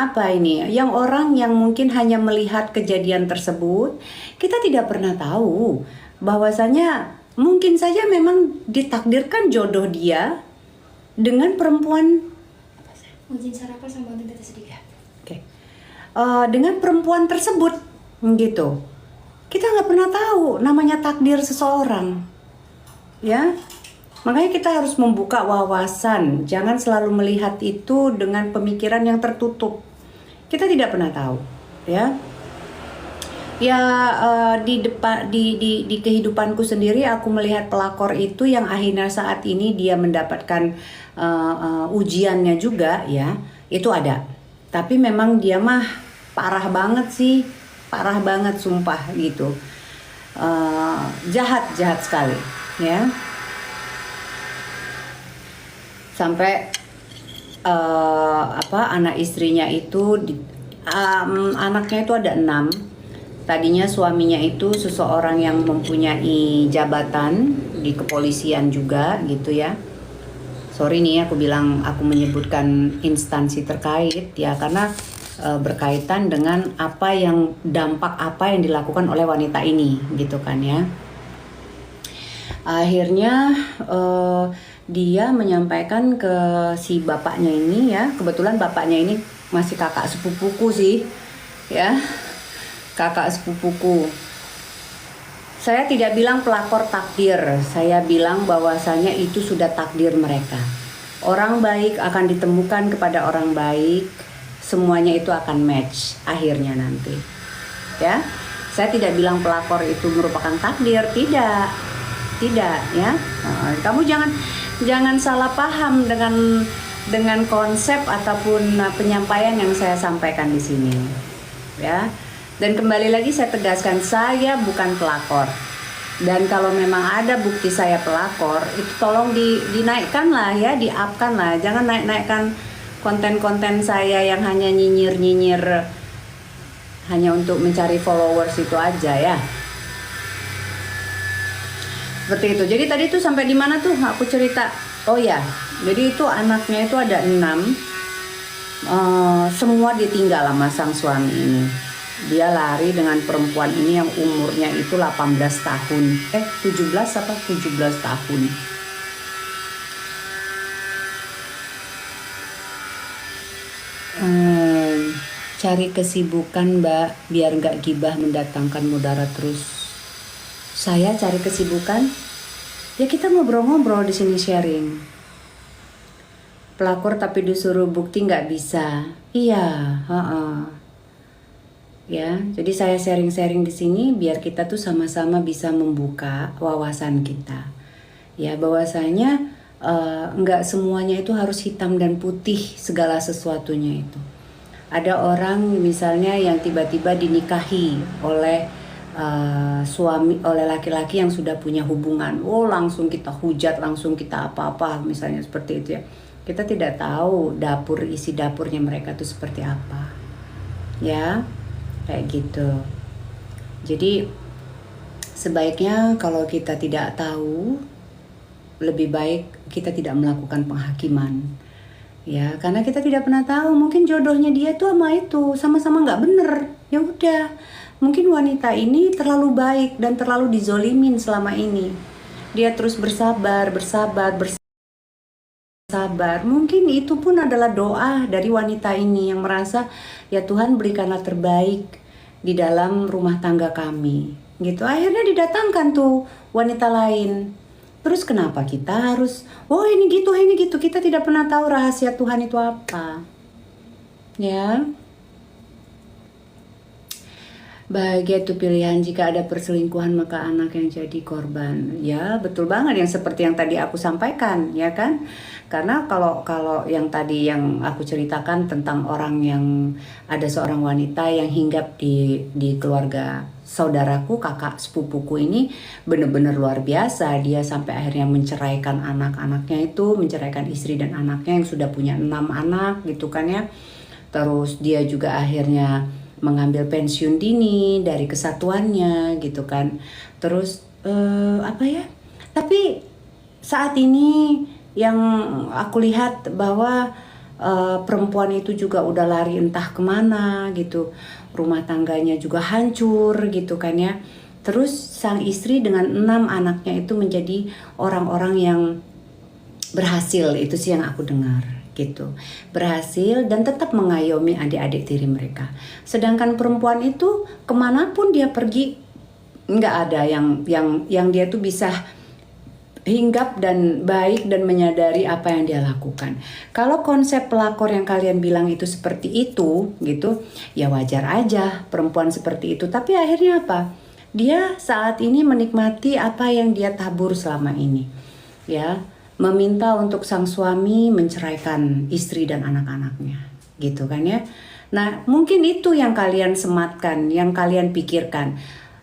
yang orang yang mungkin hanya melihat kejadian tersebut, kita tidak pernah tahu bahwasanya mungkin saja memang ditakdirkan jodoh dia dengan perempuan. Izin sarapan sama bantuin tete sedikit. Oke. Dengan perempuan tersebut gitu. Kita nggak pernah tahu namanya takdir seseorang. Ya. Makanya kita harus membuka wawasan, jangan selalu melihat itu dengan pemikiran yang tertutup. Kita tidak pernah tahu, ya. Ya, di kehidupanku sendiri aku melihat pelakor itu yang akhirnya saat ini dia mendapatkan ujiannya juga ya, itu ada. Tapi memang dia mah parah banget sih, parah banget sumpah gitu, jahat sekali ya. Sampai anak istrinya itu anaknya itu ada 6. Tadinya suaminya itu seseorang yang mempunyai jabatan di kepolisian juga gitu ya. Sorry nih aku menyebutkan instansi terkait ya, karena berkaitan dengan dampak apa yang dilakukan oleh wanita ini gitu kan ya. Akhirnya dia menyampaikan ke si bapaknya ini ya, kebetulan bapaknya ini masih kakak sepupuku sih ya, kakak sepupuku. Saya tidak bilang pelakor takdir, saya bilang bahwasanya itu sudah takdir mereka. Orang baik akan ditemukan kepada orang baik, semuanya itu akan match akhirnya nanti ya. Saya tidak bilang pelakor itu merupakan takdir, tidak ya. Kamu jangan salah paham dengan konsep ataupun penyampaian yang saya sampaikan di sini ya. Dan kembali lagi saya tegaskan, saya bukan pelakor. Dan kalau memang ada bukti saya pelakor, itu tolong dinaikkan lah ya, di-up-kan lah. Jangan naik-naikkan konten-konten saya yang hanya nyinyir hanya untuk mencari followers itu aja ya. Seperti itu. Jadi tadi tuh sampai di mana tuh aku cerita. Oh ya, jadi itu anaknya itu ada 6. Semua ditinggal sama sang suami ini. Dia lari dengan perempuan ini yang umurnya itu 18 tahun. 17 tahun. Cari kesibukan Mbak, biar gak gibah mendatangkan mudarat terus. Saya cari kesibukan? Ya kita ngobrol-ngobrol di sini sharing. Pelakor tapi disuruh bukti nggak bisa. Iya, heeh. Ya, jadi saya sharing-sharing di sini biar kita tuh sama-sama bisa membuka wawasan kita. Ya, bahwasanya nggak semuanya itu harus hitam dan putih segala sesuatunya itu. Ada orang misalnya yang tiba-tiba dinikahi oleh suami, oleh laki-laki yang sudah punya hubungan. Oh, langsung kita hujat, langsung kita apa-apa misalnya seperti itu ya. Kita tidak tahu isi dapurnya mereka itu seperti apa. Ya, kayak gitu. Jadi sebaiknya kalau kita tidak tahu, lebih baik kita tidak melakukan penghakiman. Ya, karena kita tidak pernah tahu, mungkin jodohnya dia tuh sama itu sama-sama nggak bener. Ya udah, mungkin wanita ini terlalu baik dan terlalu dizolimin selama ini. Dia terus bersabar. Mungkin itu pun adalah doa dari wanita ini yang merasa, ya Tuhan berikanlah terbaik di dalam rumah tangga kami. Gitu. Akhirnya didatangkan tuh wanita lain. Terus kenapa kita harus, oh ini gitu, kita tidak pernah tahu rahasia Tuhan itu apa. Ya. Bahagia itu pilihan, jika ada perselingkuhan maka anak yang jadi korban. Ya betul banget yang seperti yang tadi aku sampaikan, ya kan. Karena kalau yang tadi yang aku ceritakan tentang orang yang ada seorang wanita yang hinggap di keluarga saudaraku, kakak sepupuku ini benar-benar luar biasa. Dia sampai akhirnya menceraikan anak-anaknya itu, menceraikan istri dan anaknya yang sudah punya 6 anak gitu kan ya. Terus dia juga akhirnya mengambil pensiun dini dari kesatuannya gitu kan. Terus tapi saat ini yang aku lihat bahwa perempuan itu juga udah lari entah kemana gitu. Rumah tangganya juga hancur gitu kan ya. Terus sang istri dengan 6 anaknya itu menjadi orang-orang yang berhasil, itu sih yang aku dengar gitu, berhasil dan tetap mengayomi adik-adik tiri mereka. Sedangkan perempuan itu kemanapun dia pergi nggak ada yang dia tuh bisa hinggap dan baik dan menyadari apa yang dia lakukan. Kalau konsep pelakor yang kalian bilang itu seperti itu gitu, ya wajar aja perempuan seperti itu. Tapi akhirnya apa? Dia saat ini menikmati apa yang dia tabur selama ini, ya. Meminta untuk sang suami menceraikan istri dan anak-anaknya gitu kan ya. Nah mungkin itu yang kalian sematkan, yang kalian pikirkan.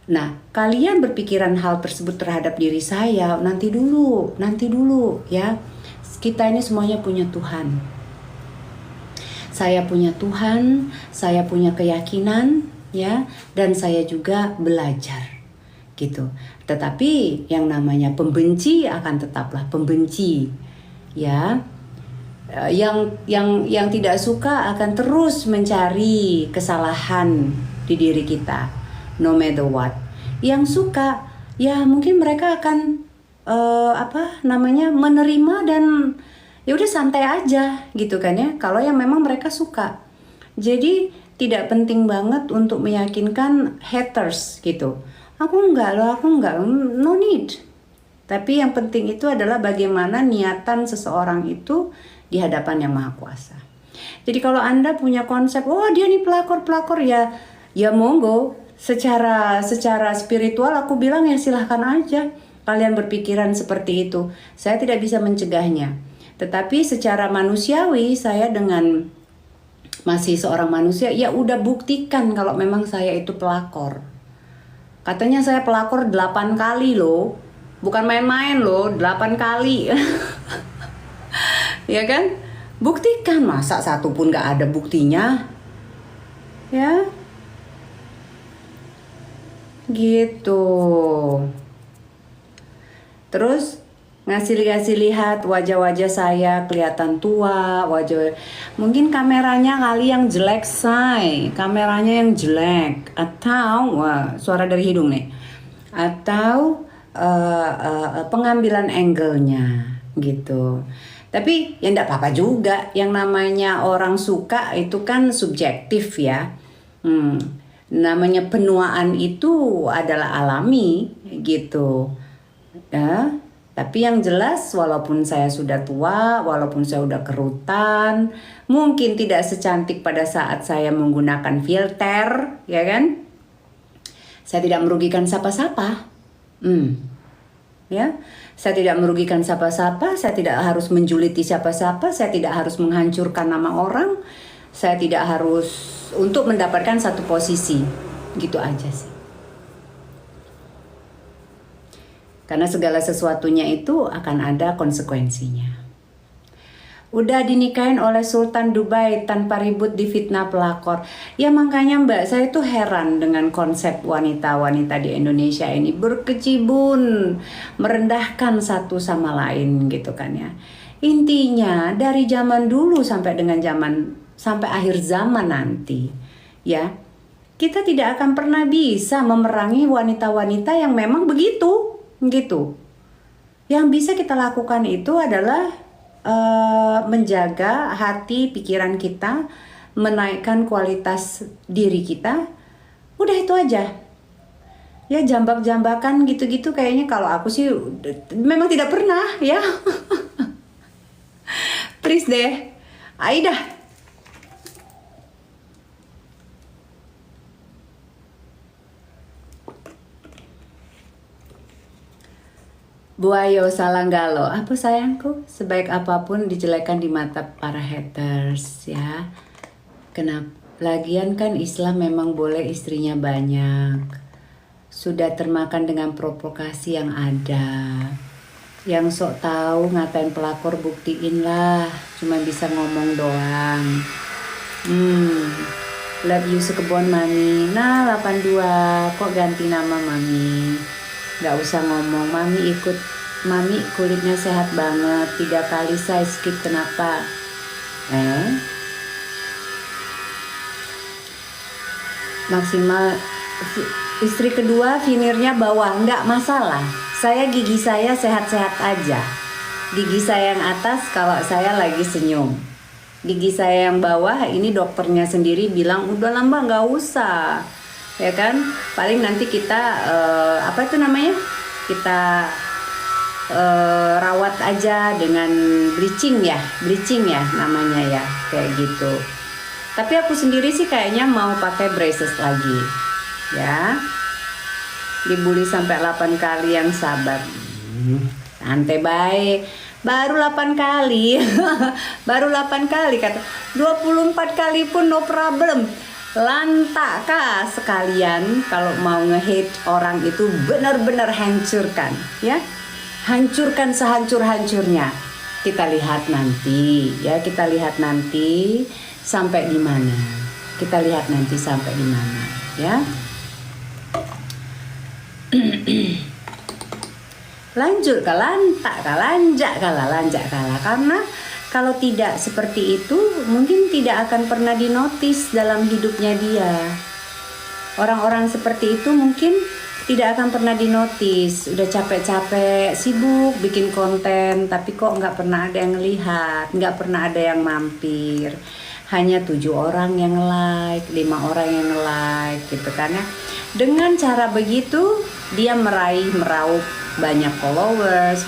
Nah kalian berpikiran hal tersebut terhadap diri saya, nanti dulu ya. Kita ini semuanya punya Tuhan. Saya punya Tuhan, saya punya keyakinan ya, dan saya juga belajar gitu. Tetapi yang namanya pembenci akan tetaplah pembenci, ya. Yang tidak suka akan terus mencari kesalahan di diri kita, no matter what. Yang suka, ya mungkin mereka akan menerima dan ya udah santai aja gitu kan ya. Kalau yang memang mereka suka. Jadi tidak penting banget untuk meyakinkan haters gitu. Aku enggak, no need. Tapi yang penting itu adalah bagaimana niatan seseorang itu di hadapan Yang Maha Kuasa. Jadi kalau Anda punya konsep, oh dia nih pelakor ya monggo. Secara spiritual aku bilang ya silahkan aja kalian berpikiran seperti itu. Saya tidak bisa mencegahnya. Tetapi secara manusiawi saya dengan masih seorang manusia, ya udah buktikan kalau memang saya itu pelakor. Katanya saya pelakor 8 kali loh. Bukan main-main loh, 8 kali. Ya kan? Buktikan, masa satu pun gak ada buktinya. Ya. Gitu. Terus ngasih lihat wajah-wajah saya kelihatan tua, mungkin kameranya kali yang jelek kameranya yang jelek, atau suara dari hidung nih, atau pengambilan angle-nya gitu. Tapi ya enggak apa-apa juga, yang namanya orang suka itu kan subjektif ya. Namanya penuaan itu adalah alami gitu ya. Tapi yang jelas walaupun saya sudah tua, walaupun saya sudah kerutan, mungkin tidak secantik pada saat saya menggunakan filter, ya kan? Saya tidak merugikan siapa-siapa. Ya, saya tidak merugikan siapa-siapa, saya tidak harus menjuliti siapa-siapa, saya tidak harus menghancurkan nama orang, saya tidak harus untuk mendapatkan satu posisi. Gitu aja sih. Karena segala sesuatunya itu akan ada konsekuensinya. Udah dinikahin oleh Sultan Dubai tanpa ribut difitnah pelakor. Ya makanya Mbak, saya tuh heran dengan konsep wanita-wanita di Indonesia ini. Berkecibun, merendahkan satu sama lain gitu kan ya. Intinya dari zaman dulu sampai akhir zaman nanti ya, kita tidak akan pernah bisa memerangi wanita-wanita yang memang begitu gitu. Yang bisa kita lakukan itu adalah menjaga hati pikiran kita, menaikkan kualitas diri kita. Udah itu aja. Ya jambak-jambakan gitu-gitu kayaknya kalau aku sih memang tidak pernah ya. Please deh. Aida. Buayo Salanggalo, apa sayangku? Sebaik apapun dijelekan di mata para haters ya. Kenapa? Lagian kan Islam memang boleh istrinya banyak. Sudah termakan dengan provokasi yang ada. Yang sok tahu ngatain pelakor buktiin lah. Cuma bisa ngomong doang. Love you sekebon mami. Nah 82 kok ganti nama mami? Gak usah ngomong, mami kulitnya sehat banget, 3 kali saya skip kenapa? Maksimal istri kedua vinirnya bawah, nggak masalah. Gigi saya sehat-sehat aja. Gigi saya yang atas kalau saya lagi senyum. Gigi saya yang bawah ini dokternya sendiri bilang udah lama nggak usah. Ya kan, paling nanti kita kita rawat aja dengan bleaching ya namanya ya, kayak gitu. Tapi aku sendiri sih kayaknya mau pakai braces lagi ya. Dibully sampai 8 kali yang sabar. Santai baik, baru 8 kali. Baru 8 kali kata 24 kali pun no problem. Lantak kah sekalian kalau mau nge-hate orang itu benar-benar hancurkan ya. Hancurkan sehancur-hancurnya. Kita lihat nanti ya, sampai di mana. Ya. Lanjut ke lantak, lanjak kalah karena kalau tidak seperti itu, mungkin tidak akan pernah dinotis dalam hidupnya dia. Orang-orang seperti itu mungkin tidak akan pernah dinotis. Udah capek-capek, sibuk bikin konten, tapi kok nggak pernah ada yang ngelihat, nggak pernah ada yang mampir. Hanya 7 orang yang like, 5 orang yang like, gitu kan ya. Dengan cara begitu, dia meraup banyak followers.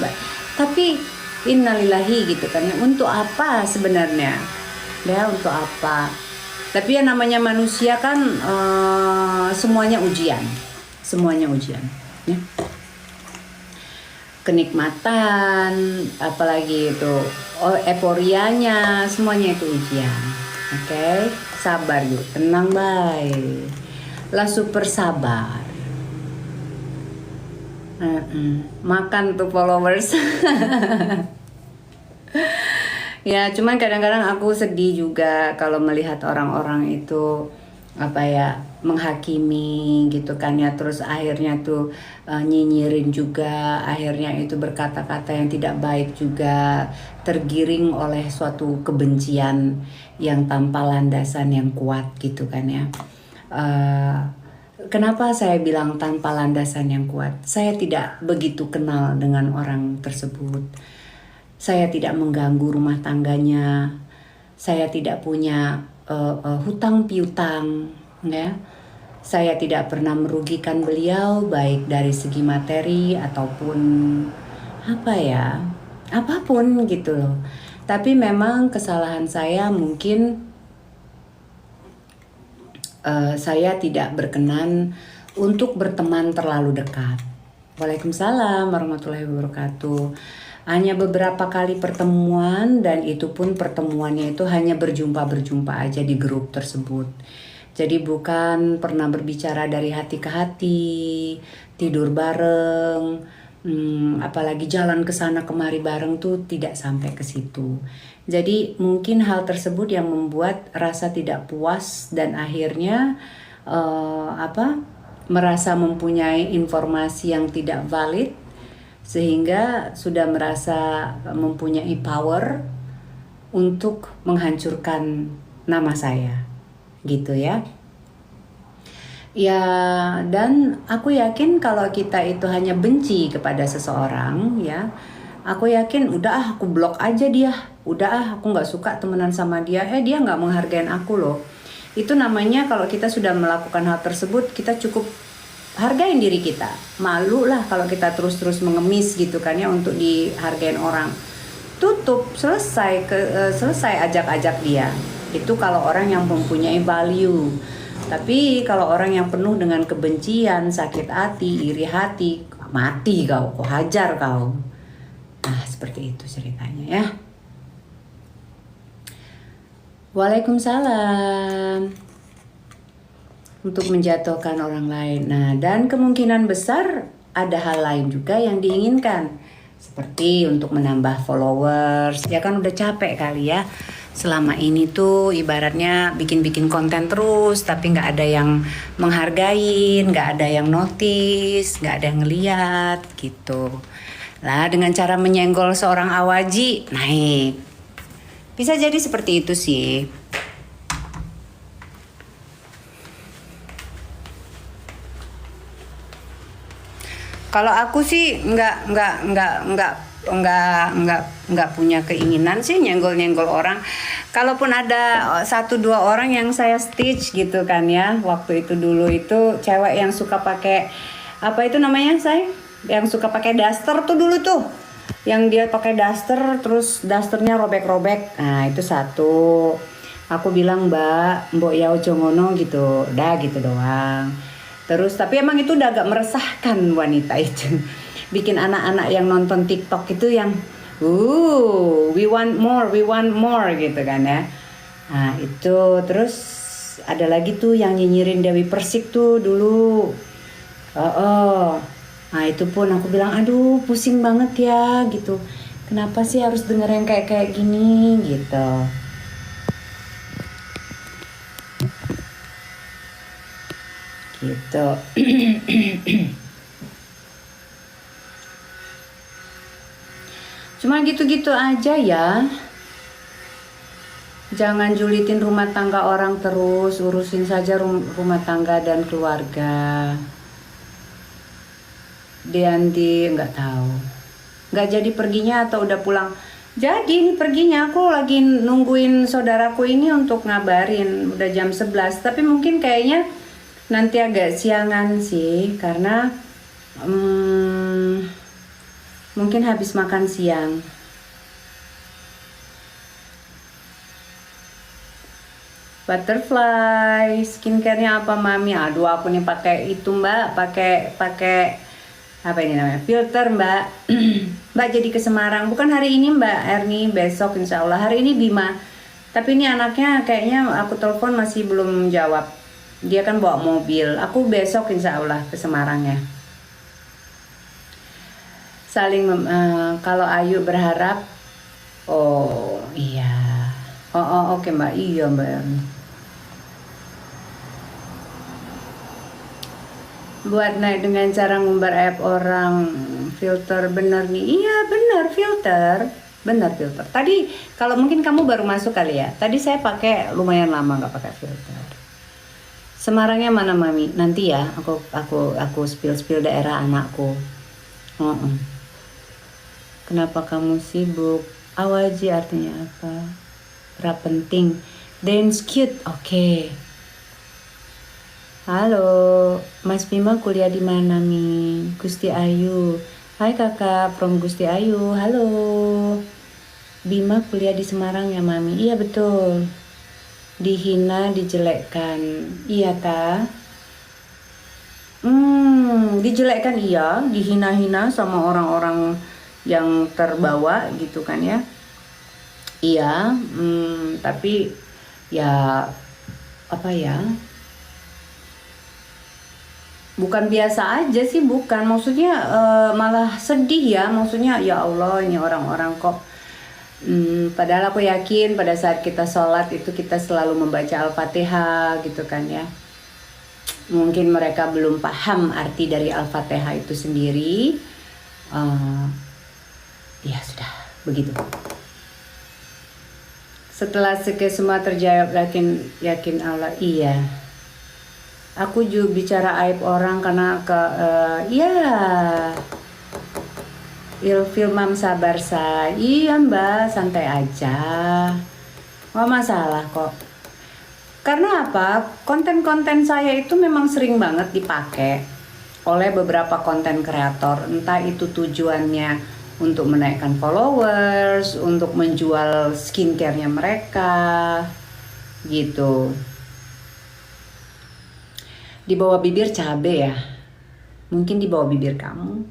Tapi innalillahi gitu kan ya, untuk apa sebenarnya ya, untuk apa? Tapi ya namanya manusia kan semuanya ujian ya. Kenikmatan apalagi itu euforianya, semuanya itu ujian. Oke, sabar yuk, tenang baik lah, super sabar. Makan tuh followers. Ya cuman kadang-kadang aku sedih juga kalau melihat orang-orang itu menghakimi gitu kan ya, terus akhirnya tuh nyinyirin juga, akhirnya itu berkata-kata yang tidak baik juga, tergiring oleh suatu kebencian yang tanpa landasan yang kuat gitu kan ya. Kenapa saya bilang tanpa landasan yang kuat? Saya tidak begitu kenal dengan orang tersebut. Saya tidak mengganggu rumah tangganya. Saya tidak punya hutang piutang, ya. Saya tidak pernah merugikan beliau baik dari segi materi ataupun apa ya, apapun gitu loh. Tapi memang kesalahan saya mungkin saya tidak berkenan untuk berteman terlalu dekat. Waalaikumsalam warahmatullahi wabarakatuh. Hanya beberapa kali pertemuan, dan itu pun pertemuannya itu hanya berjumpa aja di grup tersebut. Jadi bukan pernah berbicara dari hati ke hati, tidur bareng, apalagi jalan ke sana kemari bareng tuh tidak sampai ke situ. Jadi mungkin hal tersebut yang membuat rasa tidak puas dan akhirnya merasa mempunyai informasi yang tidak valid, sehingga sudah merasa mempunyai power untuk menghancurkan nama saya, gitu ya. Ya, dan aku yakin kalau kita itu hanya benci kepada seseorang, ya, aku yakin udah aku blok aja dia, udah aku nggak suka temenan sama dia, dia nggak menghargain aku loh. Itu namanya kalau kita sudah melakukan hal tersebut, kita cukup hargain diri kita. Malu lah kalau kita terus-terus mengemis gitu kan ya untuk dihargain orang. Tutup, selesai ajak-ajak dia. Itu kalau orang yang mempunyai value. Tapi kalau orang yang penuh dengan kebencian, sakit hati, iri hati, mati kau, hajar kau. Nah, seperti itu ceritanya ya. Waalaikumsalam. Untuk menjatuhkan orang lain. Nah, dan kemungkinan besar ada hal lain juga yang diinginkan. Seperti untuk menambah followers. Ya kan udah capek kali ya. Selama ini tuh ibaratnya bikin-bikin konten terus, tapi nggak ada yang menghargain, nggak ada yang notice, nggak ada yang ngeliat gitu. Lah dengan cara menyenggol seorang Awaji, naik. Bisa jadi seperti itu sih. Kalau aku sih nggak punya keinginan sih nyenggol orang. Kalaupun ada 1-2 orang yang saya stitch gitu kan ya, waktu itu dulu itu cewek yang suka pakai apa itu namanya yang suka pakai daster tuh dulu tuh, yang dia pakai daster terus dasternya robek-robek. Nah itu satu. Aku bilang mbok ya ojo ngono gitu, udah gitu doang. Terus tapi emang itu udah agak meresahkan wanita itu. Bikin anak-anak yang nonton TikTok itu yang we want more gitu kan ya. Nah itu terus ada lagi tuh yang nyinyirin Dewi Persik tuh dulu. Nah itu pun aku bilang aduh pusing banget ya gitu. Kenapa sih harus denger yang kayak gini gitu. Gitu. Cuma gitu-gitu aja ya. Jangan julitin rumah tangga orang terus, urusin saja rumah tangga dan keluarga. Dianti nggak tahu, nggak jadi perginya atau udah pulang. Jadi ini perginya, aku lagi nungguin saudaraku ini untuk ngabarin, udah jam 11. Tapi mungkin kayaknya nanti agak siangan sih, karena mungkin habis makan siang. Butterfly, skincare-nya apa mami? Aduh aku nih pakai itu mbak, pakai apa ini namanya? Filter mbak. Mbak jadi ke Semarang, bukan hari ini mbak Erni, besok insya Allah. Hari ini Bima, tapi ini anaknya kayaknya aku telepon masih belum jawab. Dia kan bawa mobil. Aku besok insya Allah ke Semarang ya. Saling kalau Ayu berharap, oh iya, oke mbak, iya mbak Erni. Buat naik dengan cara ngumbar app orang, filter bener nih. Iya bener filter. Tadi kalau mungkin kamu baru masuk kali ya. Tadi saya pakai lumayan lama nggak pakai filter. Semarangnya mana mami? Nanti ya aku spill daerah anakku. Kenapa kamu sibuk? Awaji artinya apa? Penting. Dance cute. Oke. Halo, Mas Bima kuliah di mana nih? Gusti Ayu. Hai kakak from Gusti Ayu, halo. Bima kuliah di Semarang ya mami? Iya betul. Dihina, dijelekkan, iya kak? Dijelekkan iya, dihina-hina sama orang-orang yang terbawa gitu kan ya. Iya, tapi ya apa ya? Bukan biasa aja sih, bukan. Maksudnya malah sedih ya. Maksudnya ya Allah ini orang-orang kok. Padahal aku yakin pada saat kita sholat itu kita selalu membaca Al-Fatihah gitu kan ya. Mungkin mereka belum paham arti dari Al-Fatihah itu sendiri. Ya sudah, begitu. Setelah semua terjawab, yakin Allah, iya. Aku juga bicara aib orang karena iya. Ilfil mam sabar say. Iya mbak, santai aja. Nggak masalah kok. Karena apa? Konten-konten saya itu memang sering banget dipakai oleh beberapa konten kreator. Entah itu tujuannya untuk menaikkan followers, untuk menjual skincare-nya mereka, gitu. Di bawah bibir cabe ya. Mungkin di bawah bibir kamu.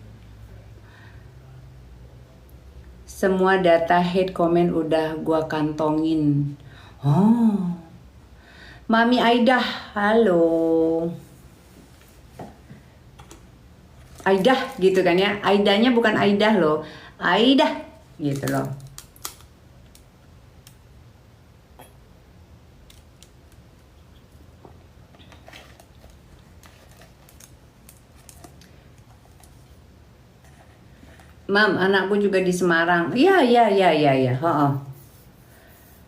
Semua data hate comment udah gua kantongin. Oh. Mami Aidah, halo. Aidah gitu kan ya. Aidanya bukan Aidah loh. Aidah gitu loh. Mam, anakku juga di Semarang. Iya. Heeh.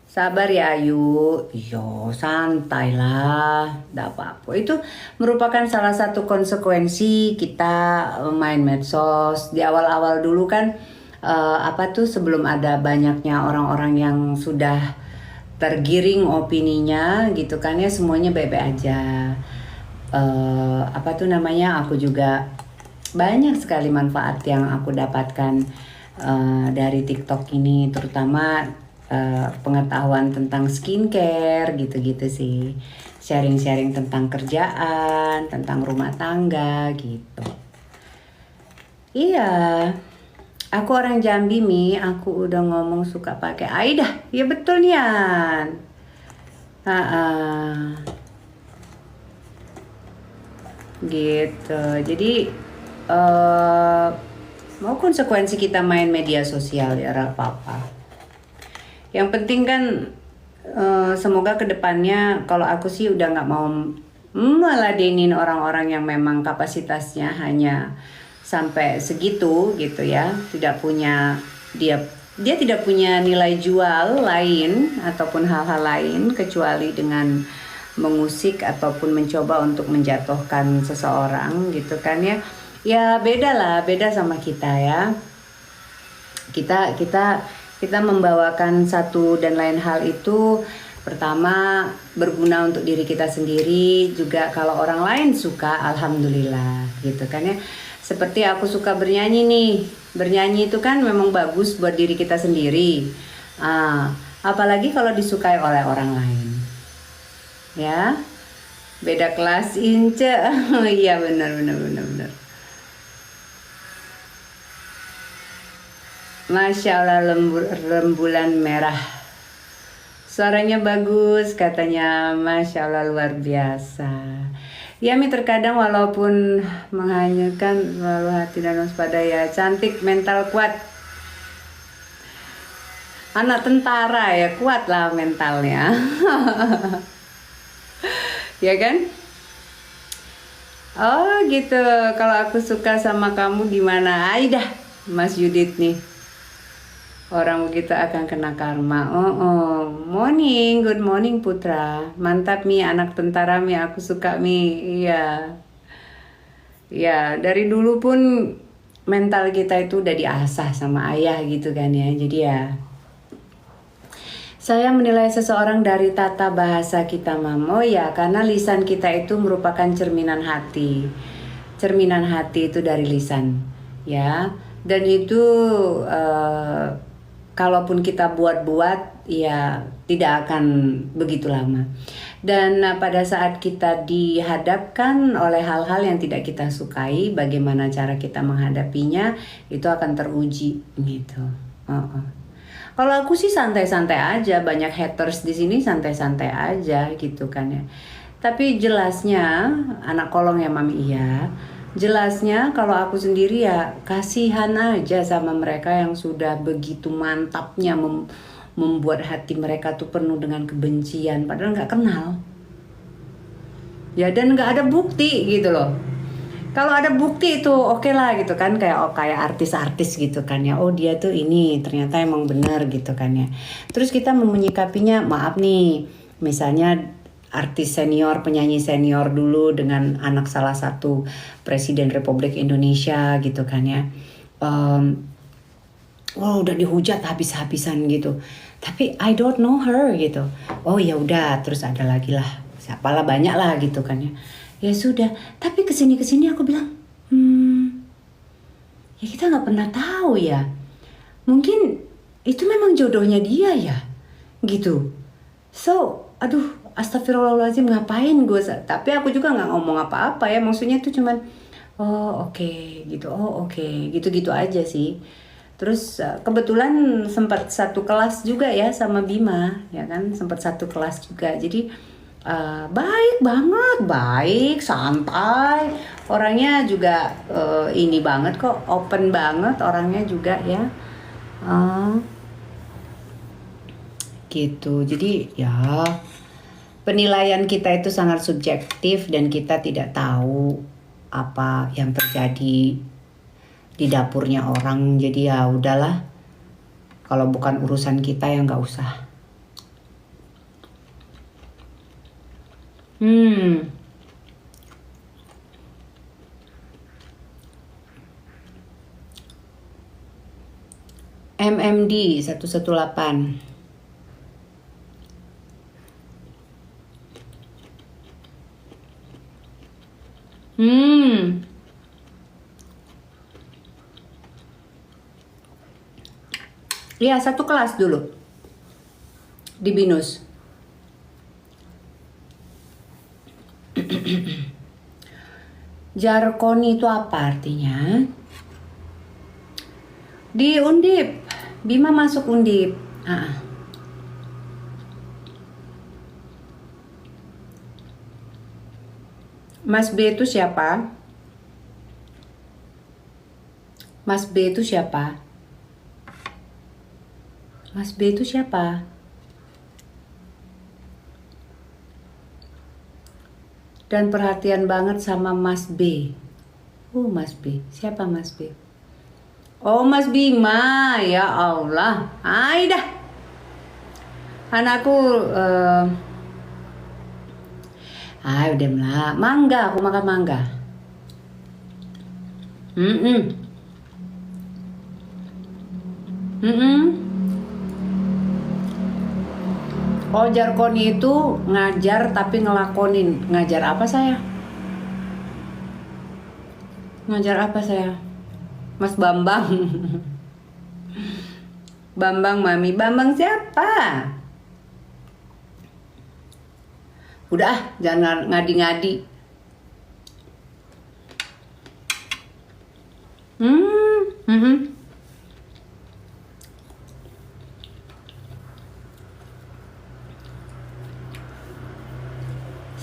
Sabar ya Ayu. Yo, santai lah. Nggak apa-apa. Itu merupakan salah satu konsekuensi kita main medsos. Di awal-awal dulu kan sebelum ada banyaknya orang-orang yang sudah tergiring opininya gitu kan ya, semuanya baik-baik aja. Aku juga banyak sekali manfaat yang aku dapatkan dari TikTok ini, terutama pengetahuan tentang skincare gitu-gitu sih, sharing-sharing tentang kerjaan, tentang rumah tangga gitu. Iya, aku orang Jambi Mi, aku udah ngomong suka pakai Aidah, ya betul Nian. Gitu, jadi mau konsekuensi kita main media sosial ya apa-apa. Yang penting kan semoga kedepannya, kalau aku sih udah nggak mau meladenin orang-orang yang memang kapasitasnya hanya sampai segitu gitu ya, tidak punya dia tidak punya nilai jual lain ataupun hal-hal lain kecuali dengan mengusik ataupun mencoba untuk menjatuhkan seseorang gitu kan ya. Ya beda sama kita ya. Kita membawakan satu dan lain hal itu, pertama berguna untuk diri kita sendiri, juga kalau orang lain suka alhamdulillah gitu kan ya. Seperti aku suka bernyanyi nih. Bernyanyi itu kan memang bagus buat diri kita sendiri. Apalagi kalau disukai oleh orang lain. Ya. Beda kelas Ince. Iya benar. Masya Allah, rembulan merah. Suaranya bagus katanya. Masya Allah, luar biasa. Ya Mi, terkadang walaupun menghanyutkan selalu hati dan waspada ya. Cantik, mental kuat. Anak tentara ya, kuat lah mentalnya. Ya kan? Oh gitu. Kalau aku suka sama kamu gimana? Aidah, Mas Yudit nih. Orang begitu akan kena karma. Morning, good morning Putra. Mantap Mi, anak tentara Mi, aku suka Mi. Iya. Ya, dari dulu pun mental kita itu udah diasah sama ayah gitu kan ya. Jadi ya, saya menilai seseorang dari tata bahasa kita, Mam. Oh ya, karena lisan kita itu merupakan cerminan hati. Cerminan hati itu dari lisan, ya. Dan itu kalaupun kita buat-buat ya tidak akan begitu lama. Dan pada saat kita dihadapkan oleh hal-hal yang tidak kita sukai, bagaimana cara kita menghadapinya itu akan teruji gitu. Kalau aku sih santai-santai aja, banyak haters di sini santai-santai aja gitu kan ya. Tapi jelasnya anak kolong ya Mami, iya. Jelasnya kalau aku sendiri ya kasihan aja sama mereka yang sudah begitu mantapnya membuat hati mereka tuh penuh dengan kebencian padahal nggak kenal. Ya dan nggak ada bukti gitu loh. Kalau ada bukti itu oke lah gitu kan, kayak artis-artis gitu kan ya. Oh dia tuh ini ternyata emang benar gitu kan ya. Terus kita menyikapinya, maaf nih, misalnya artis senior, penyanyi senior dulu dengan anak salah satu presiden Republik Indonesia gitu kan ya. Udah dihujat habis-habisan gitu. Tapi I don't know her gitu. Oh ya udah, terus ada lagi lah, siapalah banyak lah gitu kan ya. Ya sudah, tapi kesini aku bilang, ya kita nggak pernah tahu ya. Mungkin itu memang jodohnya dia ya, gitu. So, aduh, astagfirullahaladzim ngapain gue? Tapi aku juga nggak ngomong apa-apa ya. Maksudnya tuh cuman, oh oke, gitu, oh oke, gitu-gitu aja sih. Terus kebetulan sempat satu kelas juga ya sama Bima, ya kan, sempat satu kelas juga. Jadi baik banget, baik, santai. Orangnya juga ini banget kok, open banget orangnya juga ya. Gitu. Jadi ya penilaian kita itu sangat subjektif dan kita tidak tahu apa yang terjadi di dapurnya orang. Jadi ya udahlah, kalau bukan urusan kita ya nggak usah. MMD 118. Ya, satu kelas dulu di BINUS. Jarkoni itu apa artinya? Di Undip, Bima masuk Undip. Mas B itu siapa? Mas B itu siapa? Mas B itu siapa? Dan perhatian banget sama Mas B. Mas B. Siapa Mas B? Oh, Mas Bima. Ya Allah. Dah. Anakku udah lah. Mangga, aku makan mangga. Oh, Jarkoni itu ngajar tapi ngelakonin. Ngajar apa saya? Ngajar apa saya? Mas Bambang. Bambang Mami. Bambang siapa? Udah, jangan ngadi-ngadi.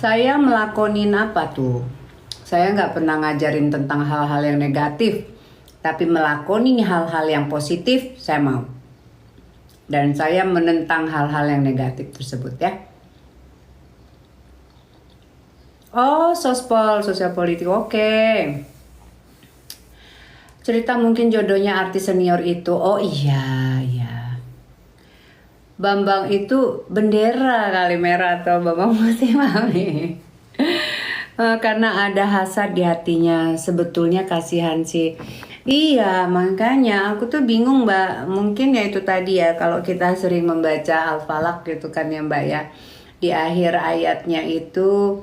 Saya melakonin apa tuh? Saya nggak pernah ngajarin tentang hal-hal yang negatif, tapi melakoni hal-hal yang positif saya mau. Dan saya menentang hal-hal yang negatif tersebut ya. Oh, sospol, sosial politik, oke. Cerita mungkin jodohnya artis senior itu. Oh iya. Bambang itu bendera kali merah atau Bambang Putih Mami. Karena ada hasad di hatinya. Sebetulnya kasihan sih. Iya, makanya aku tuh bingung Mbak. Mungkin ya itu tadi ya, kalau kita sering membaca Al-Falaq gitu kan ya Mbak ya. Di akhir ayatnya itu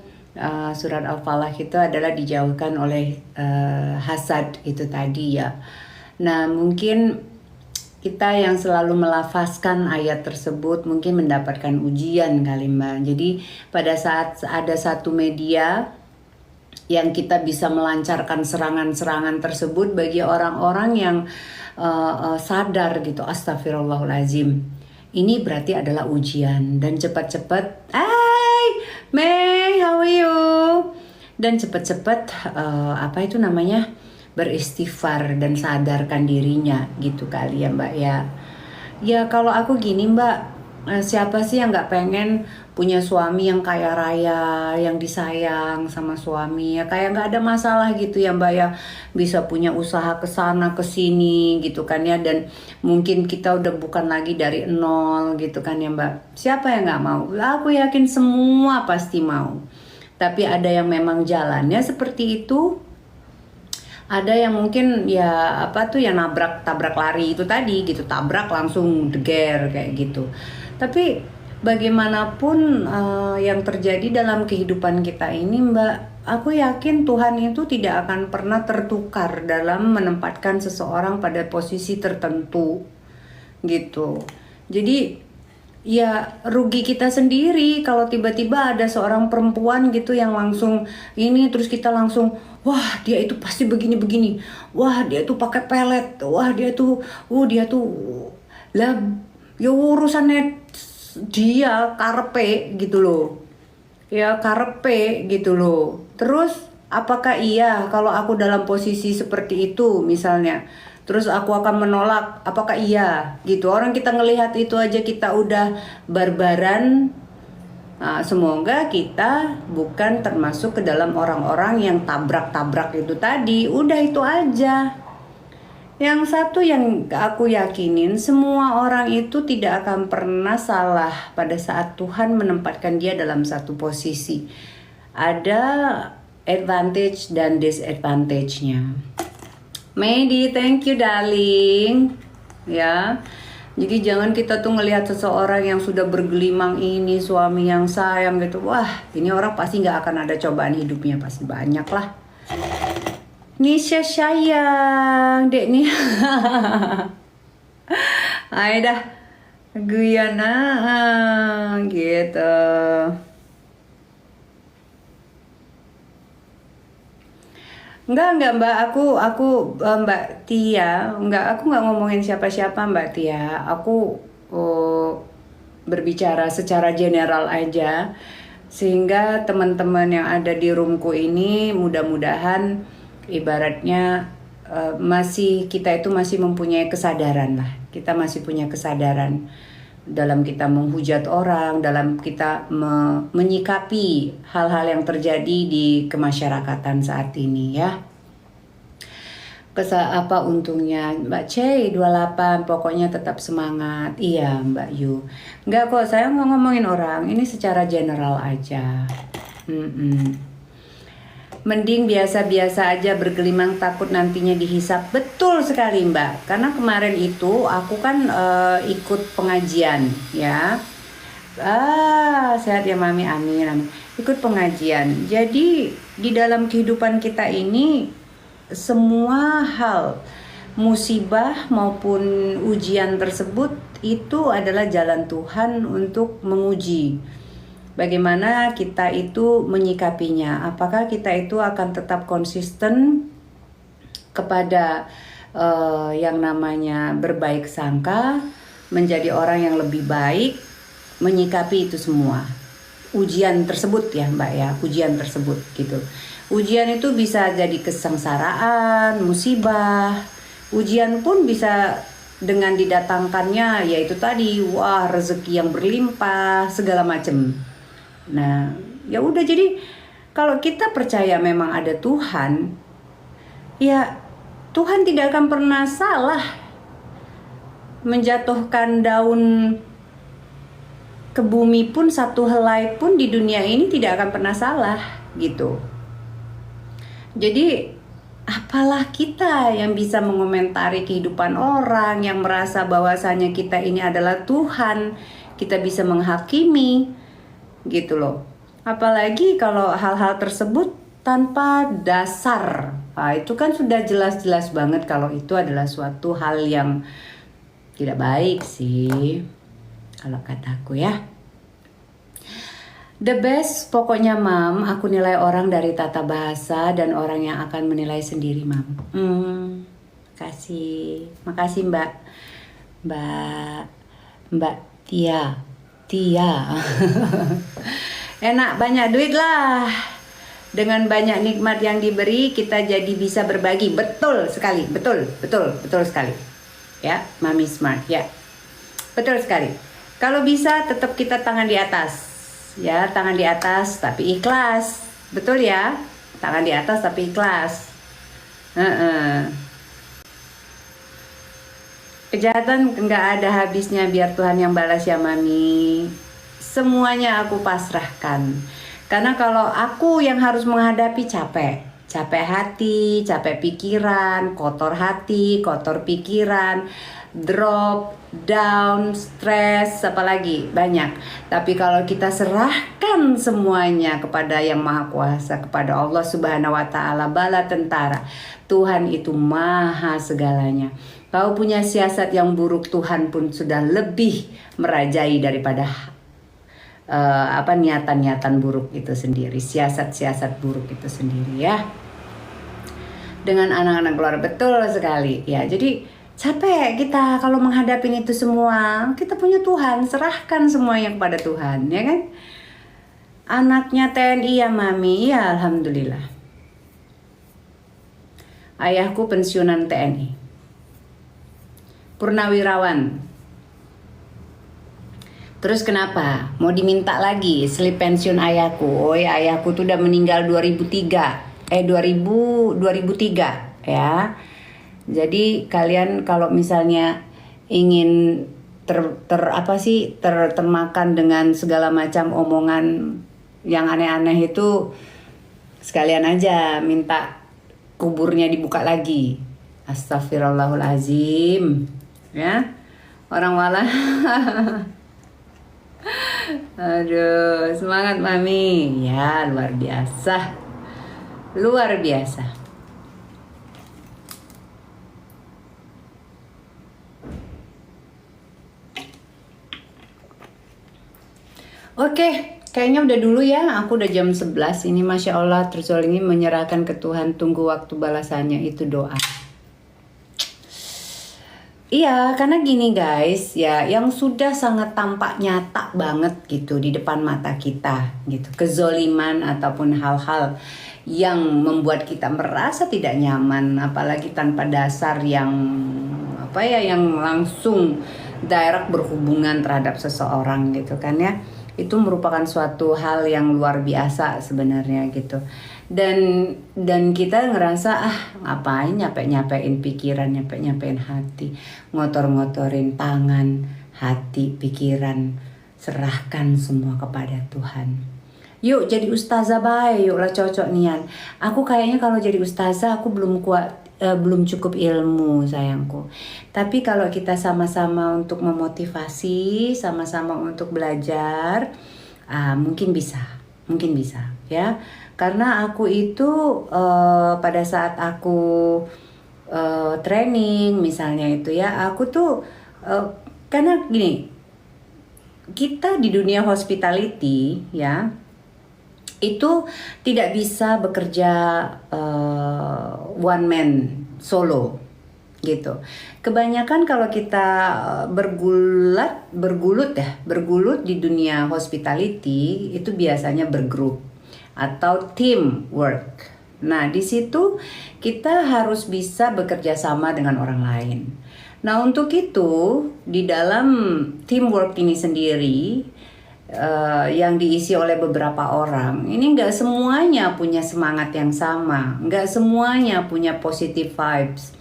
surat Al-Falaq itu adalah dijauhkan oleh hasad itu tadi ya. Nah, mungkin kita yang selalu melafazkan ayat tersebut mungkin mendapatkan ujian kali Mbak. Jadi pada saat ada satu media yang kita bisa melancarkan serangan-serangan tersebut bagi orang-orang yang sadar gitu, astagfirullahaladzim, ini berarti adalah ujian. Dan cepat-cepat, hai Mei, how are you? Dan cepat-cepat apa itu namanya, beristighfar dan sadarkan dirinya gitu kali ya Mbak ya. Ya kalau aku gini Mbak, siapa sih yang nggak pengen punya suami yang kaya raya, yang disayang sama suami ya, kayak nggak ada masalah gitu ya Mbak ya, bisa punya usaha kesana kesini gitu kan ya, dan mungkin kita udah bukan lagi dari nol gitu kan ya Mbak. Siapa yang nggak mau? Aku yakin semua pasti mau. Tapi ada yang memang jalannya seperti itu. Ada yang mungkin ya apa tuh, yang tabrak lari itu tadi gitu, tabrak langsung deger kayak gitu. Tapi bagaimanapun yang terjadi dalam kehidupan kita ini Mbak, aku yakin Tuhan itu tidak akan pernah tertukar dalam menempatkan seseorang pada posisi tertentu gitu. Jadi ya rugi kita sendiri kalau tiba-tiba ada seorang perempuan gitu yang langsung ini, terus kita langsung wah dia itu pasti begini-begini, wah dia tuh pakai pelet, wah dia tuh lah, ya urusannya dia karepe gitu loh, ya karepe gitu loh. Terus apakah iya kalau aku dalam posisi seperti itu misalnya, terus aku akan menolak? Apakah iya gitu? Orang kita ngelihat itu aja kita udah barbaran. Nah, semoga kita bukan termasuk ke dalam orang-orang yang tabrak-tabrak itu tadi. Udah itu aja. Yang satu yang aku yakinin, semua orang itu tidak akan pernah salah pada saat Tuhan menempatkan dia dalam satu posisi. Ada advantage dan disadvantage-nya. Medi, thank you darling. Ya. Jadi jangan kita tuh ngelihat seseorang yang sudah bergelimang ini, suami yang sayang gitu. Wah, ini orang pasti nggak akan ada cobaan hidupnya, pasti banyak lah. Nisha sayang, dek nih. Ayo dah, Guyana gitu. Enggak Mbak, aku Mbak Tia, aku nggak ngomongin siapa-siapa Mbak Tia. Aku berbicara secara general aja, sehingga teman-teman yang ada di roomku ini mudah-mudahan ibaratnya kita itu masih mempunyai kesadaran lah. Kita masih punya kesadaran dalam kita menghujat orang, dalam kita menyikapi hal-hal yang terjadi di kemasyarakatan saat ini ya. Apa untungnya Mbak C 28, pokoknya tetap semangat. Iya Mbak Yu. Enggak kok, saya nggak ngomongin orang, ini secara general aja. Mending biasa-biasa aja bergelimang, takut nantinya dihisap. Betul sekali Mbak, karena kemarin itu aku kan ikut pengajian ya. Sehat ya Mami, amin. Ikut pengajian. Jadi di dalam kehidupan kita ini, semua hal, musibah maupun ujian tersebut itu adalah jalan Tuhan untuk menguji bagaimana kita itu menyikapinya. Apakah kita itu akan tetap konsisten kepada yang namanya berbaik sangka, menjadi orang yang lebih baik, menyikapi itu semua ujian tersebut ya Mbak ya, ujian tersebut gitu. Ujian itu bisa jadi kesengsaraan, musibah. Ujian pun bisa dengan didatangkannya yaitu tadi, wah rezeki yang berlimpah, segala macam. Nah, ya udah, jadi kalau kita percaya memang ada Tuhan, ya Tuhan tidak akan pernah salah menjatuhkan daun ke bumi pun, satu helai pun di dunia ini tidak akan pernah salah gitu. Jadi apalah kita yang bisa mengomentari kehidupan orang, yang merasa bahwasanya kita ini adalah Tuhan, kita bisa menghakimi gitu loh. Apalagi kalau hal-hal tersebut tanpa dasar, Itu kan sudah jelas-jelas banget kalau itu adalah suatu hal yang tidak baik sih, kalau kataku ya. The best pokoknya Mam, aku nilai orang dari tata bahasa dan orang yang akan menilai sendiri Mam. Makasih Mbak Tia. Enak, banyak duit lah. Dengan banyak nikmat yang diberi, kita jadi bisa berbagi. Betul sekali, betul sekali. Ya, Mami Smart, ya. Betul sekali. Kalau bisa tetap kita tangan di atas. Ya, tangan di atas tapi ikhlas. Betul ya? Tangan di atas tapi ikhlas. Kejahatan nggak ada habisnya, biar Tuhan yang balas ya Mami. Semuanya aku pasrahkan. Karena kalau aku yang harus menghadapi capek hati, capek pikiran, kotor hati, kotor pikiran, drop, down, stres, apalagi banyak. Tapi kalau kita serahkan semuanya kepada Yang Maha Kuasa, kepada Allah Subhanahu wa Ta'ala, bala tentara, Tuhan itu maha segalanya. Kau punya siasat yang buruk, Tuhan pun sudah lebih merajai daripada niatan-niatan buruk itu sendiri, siasat-siasat buruk itu sendiri ya. Dengan anak-anak keluarga, betul sekali ya. Jadi capek kita kalau menghadapi itu semua. Kita punya Tuhan, serahkan semuanya kepada Tuhan, ya kan? Anaknya TNI ya Mami, ya alhamdulillah. Ayahku pensiunan TNI, purnawirawan. Terus kenapa? Mau diminta lagi slip pensiun ayahku. Oh ya, ayahku tuh udah meninggal 2003 ya. Jadi kalian kalau misalnya ingin termakan dengan segala macam omongan yang aneh-aneh itu, sekalian aja minta kuburnya dibuka lagi. Astagfirullahalazim. Ya. Orang malah aduh, semangat Mami. Ya, luar biasa. Luar biasa. Oke, kayaknya udah dulu ya. Aku udah jam 11 ini, Masya Allah. Terus ini menyerahkan ke Tuhan. Tunggu waktu balasannya, itu doa. Iya, karena gini guys, ya, yang sudah sangat tampak nyata banget gitu di depan mata kita gitu, kezoliman ataupun hal-hal yang membuat kita merasa tidak nyaman, apalagi tanpa dasar yang yang langsung direct berhubungan terhadap seseorang gitu kan ya. Itu merupakan suatu hal yang luar biasa sebenarnya gitu. Dan kita ngerasa ngapain nyampein pikiran, nyampein hati, ngotorin tangan, hati, pikiran, serahkan semua kepada Tuhan. Yuk jadi ustazah baik, yuk lah cocok nian. Aku kayaknya kalau jadi ustazah aku belum kuat, belum cukup ilmu sayangku. Tapi kalau kita sama-sama untuk memotivasi, sama-sama untuk belajar, mungkin bisa ya. Karena aku itu pada saat aku training misalnya itu ya, aku tuh karena gini, kita di dunia hospitality ya, itu tidak bisa bekerja one man solo gitu. Kebanyakan kalau kita bergulut di dunia hospitality itu biasanya bergrup atau teamwork. Nah, di situ kita harus bisa bekerja sama dengan orang lain. Nah, untuk itu di dalam teamwork ini sendiri yang diisi oleh beberapa orang, ini nggak semuanya punya semangat yang sama, nggak semuanya punya positive vibes,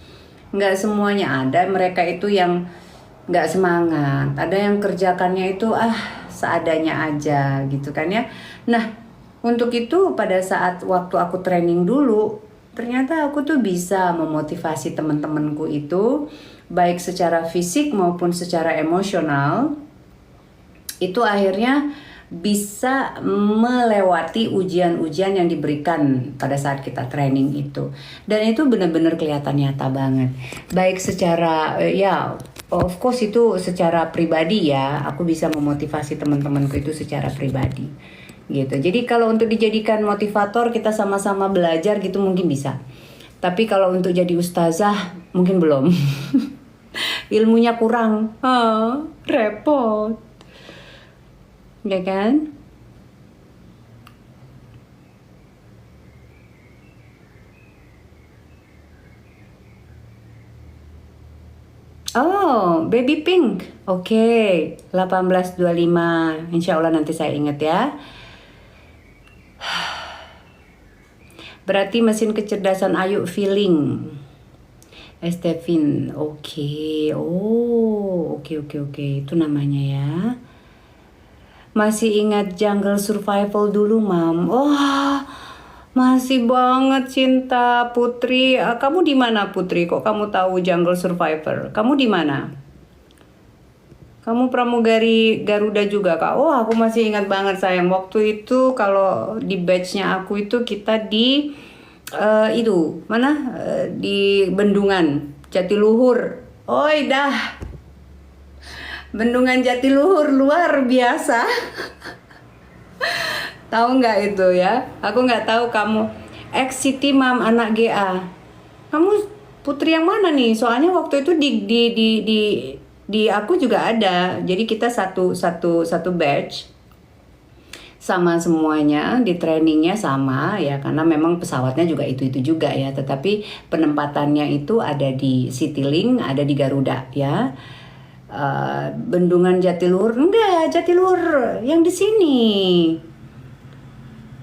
nggak semuanya. Ada mereka itu yang nggak semangat, ada yang kerjakannya itu seadanya aja gitu kan ya. Nah, untuk itu pada saat waktu aku training dulu, ternyata aku tuh bisa memotivasi teman-temanku itu baik secara fisik maupun secara emosional. Itu akhirnya bisa melewati ujian-ujian yang diberikan pada saat kita training itu. Dan itu benar-benar kelihatan nyata banget. Baik secara ya of course itu secara pribadi ya, aku bisa memotivasi teman-temanku itu secara pribadi gitu. Jadi kalau untuk dijadikan motivator kita sama-sama belajar gitu mungkin bisa. Tapi kalau untuk jadi ustazah mungkin belum. Ilmunya kurang. Repot. Ya kan? Oh, baby pink. Oke, 1825. Insya Allah nanti saya ingat ya. Berarti mesin kecerdasan Ayu feeling. Estevin. Oke. Oh, oke. Itu namanya ya. Masih ingat Jungle Survival dulu, Mam? Wah, masih banget Cinta Putri. Kamu di mana Putri? Kok kamu tahu Jungle Survivor? Kamu di mana? Kamu pramugari Garuda juga, Kak? Oh, aku masih ingat banget sayang. Waktu itu kalau di batch-nya aku itu kita di itu mana? Di Bendungan Jatiluhur. Oi dah. Bendungan Jatiluhur luar biasa. Tahu nggak itu ya? Aku nggak tahu kamu. X City Mam anak GA. Kamu Putri yang mana nih? Soalnya waktu itu di aku juga ada. Jadi kita satu batch sama semuanya, di trainingnya sama ya, karena memang pesawatnya juga itu juga ya. Tetapi penempatannya itu ada di Citylink, ada di Garuda ya. Bendungan Jatiluhur enggak, Jatiluhur yang di sini,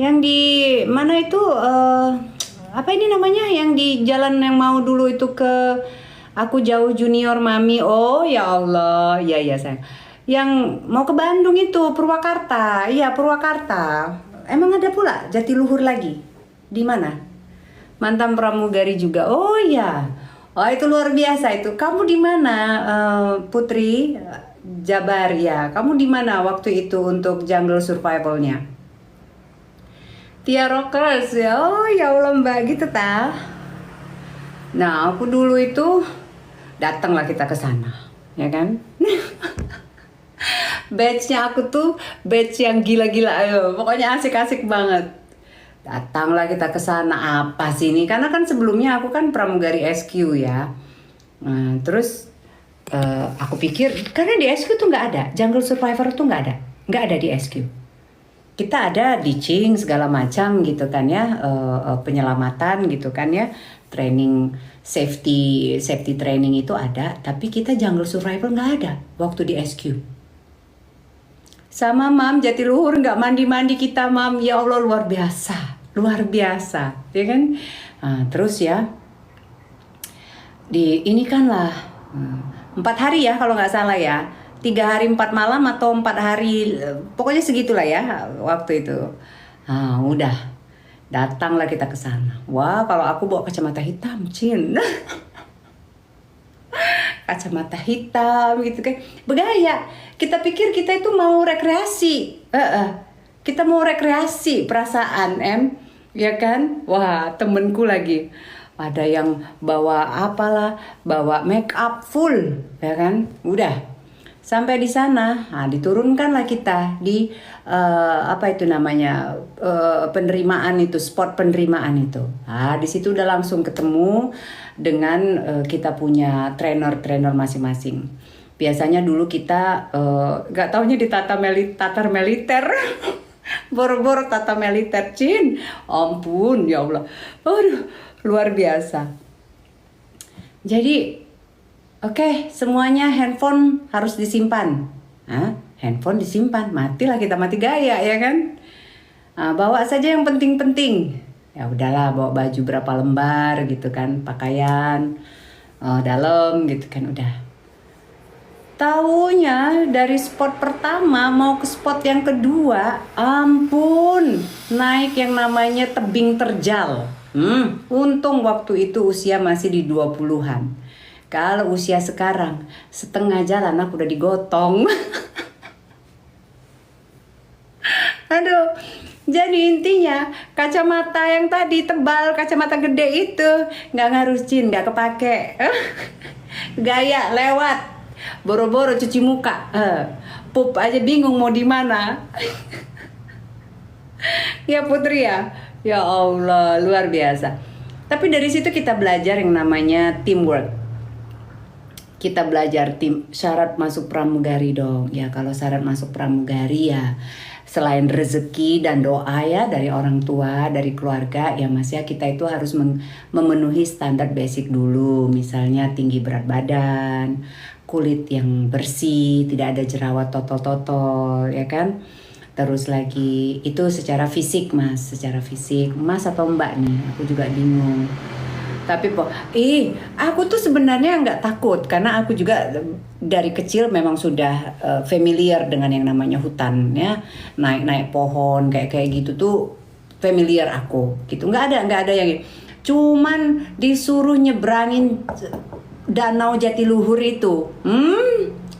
yang di mana itu apa ini namanya, yang di jalan yang mau dulu itu ke Aku Jauh Junior Mami. Oh ya Allah, ya sayang, yang mau ke Bandung itu Purwakarta. Iya Purwakarta. Emang ada pula Jatiluhur lagi di mana? Mantan pramugari juga. Oh ya. Oh itu luar biasa itu. Kamu di mana Putri? Jabar ya. Kamu di mana waktu itu untuk Jungle Survival-nya? Tia Rockers ya. Oh ya Allah Mbak gitu tah. Nah aku dulu itu datanglah kita ke sana, ya kan? Batch-nya aku tuh batch yang gila-gila, ayo. Pokoknya asik-asik banget. Datanglah kita ke sana. Apa sih ini? Karena kan sebelumnya aku kan pramugari SQ ya. Nah, terus aku pikir karena di SQ tuh nggak ada, Jungle Survivor tuh nggak ada di SQ. Kita ada ditching segala macam gitu kan ya, penyelamatan gitu kan ya, training safety training itu ada, tapi kita Jungle Survivor nggak ada waktu di SQ. Sama Mam Jatiluhur nggak mandi kita Mam, ya Allah luar biasa, ya kan? Nah, terus ya ini kan lah 4 hari ya kalau nggak salah ya, 3 hari 4 malam atau 4 hari, pokoknya segitulah ya waktu itu. Nah, udah datanglah kita ke sana. Wah kalau aku bawa kacamata hitam, Cin. Kacamata hitam gitu kan, bergaya. Kita pikir kita itu mau rekreasi, kita mau rekreasi perasaan ya kan. Wah temenku lagi ada yang bawa apalah, bawa make up full ya kan. Udah sampai di sana, nah, diturunkanlah kita di apa itu namanya, penerimaan itu, spot penerimaan itu. Nah, di situ udah langsung ketemu dengan kita punya trainer masing-masing. Biasanya dulu kita nggak taunya di tatar militer. Boro-boro tata militer, Cin. Ampun, ya Allah. Aduh, luar biasa. Jadi oke, semuanya handphone harus disimpan. Handphone disimpan, matilah kita, mati gaya ya kan. Bawa saja yang penting-penting. Ya udahlah, bawa baju berapa lembar gitu kan, pakaian dalam gitu kan udah. Taunya dari spot pertama mau ke spot yang kedua, ampun, naik yang namanya tebing terjal. Untung waktu itu usia masih di 20-an. Kalau usia sekarang setengah jalan aku udah digotong. Aduh, jadi intinya kacamata yang tadi tebal, kacamata gede itu nggak ngarusin, nggak kepake. Gaya lewat, boro-boro cuci muka, pup aja bingung mau di mana. Ya Putri ya Allah luar biasa. Tapi dari situ kita belajar yang namanya teamwork. Kita belajar syarat masuk pramugari dong. Ya kalau syarat masuk pramugari ya selain rezeki dan doa ya dari orang tua, dari keluarga ya Mas ya, kita itu harus memenuhi standar basic dulu. Misalnya tinggi berat badan, kulit yang bersih, tidak ada jerawat totol-totol ya kan. Terus lagi itu secara fisik Mas, secara fisik. Mas atau Mbak nih, aku juga bingung. Tapi aku tuh sebenarnya nggak takut karena aku juga dari kecil memang sudah familiar dengan yang namanya hutan ya, naik pohon kayak gitu tuh familiar aku gitu. Nggak ada yang cuman disuruh nyebrangin danau Jatiluhur itu,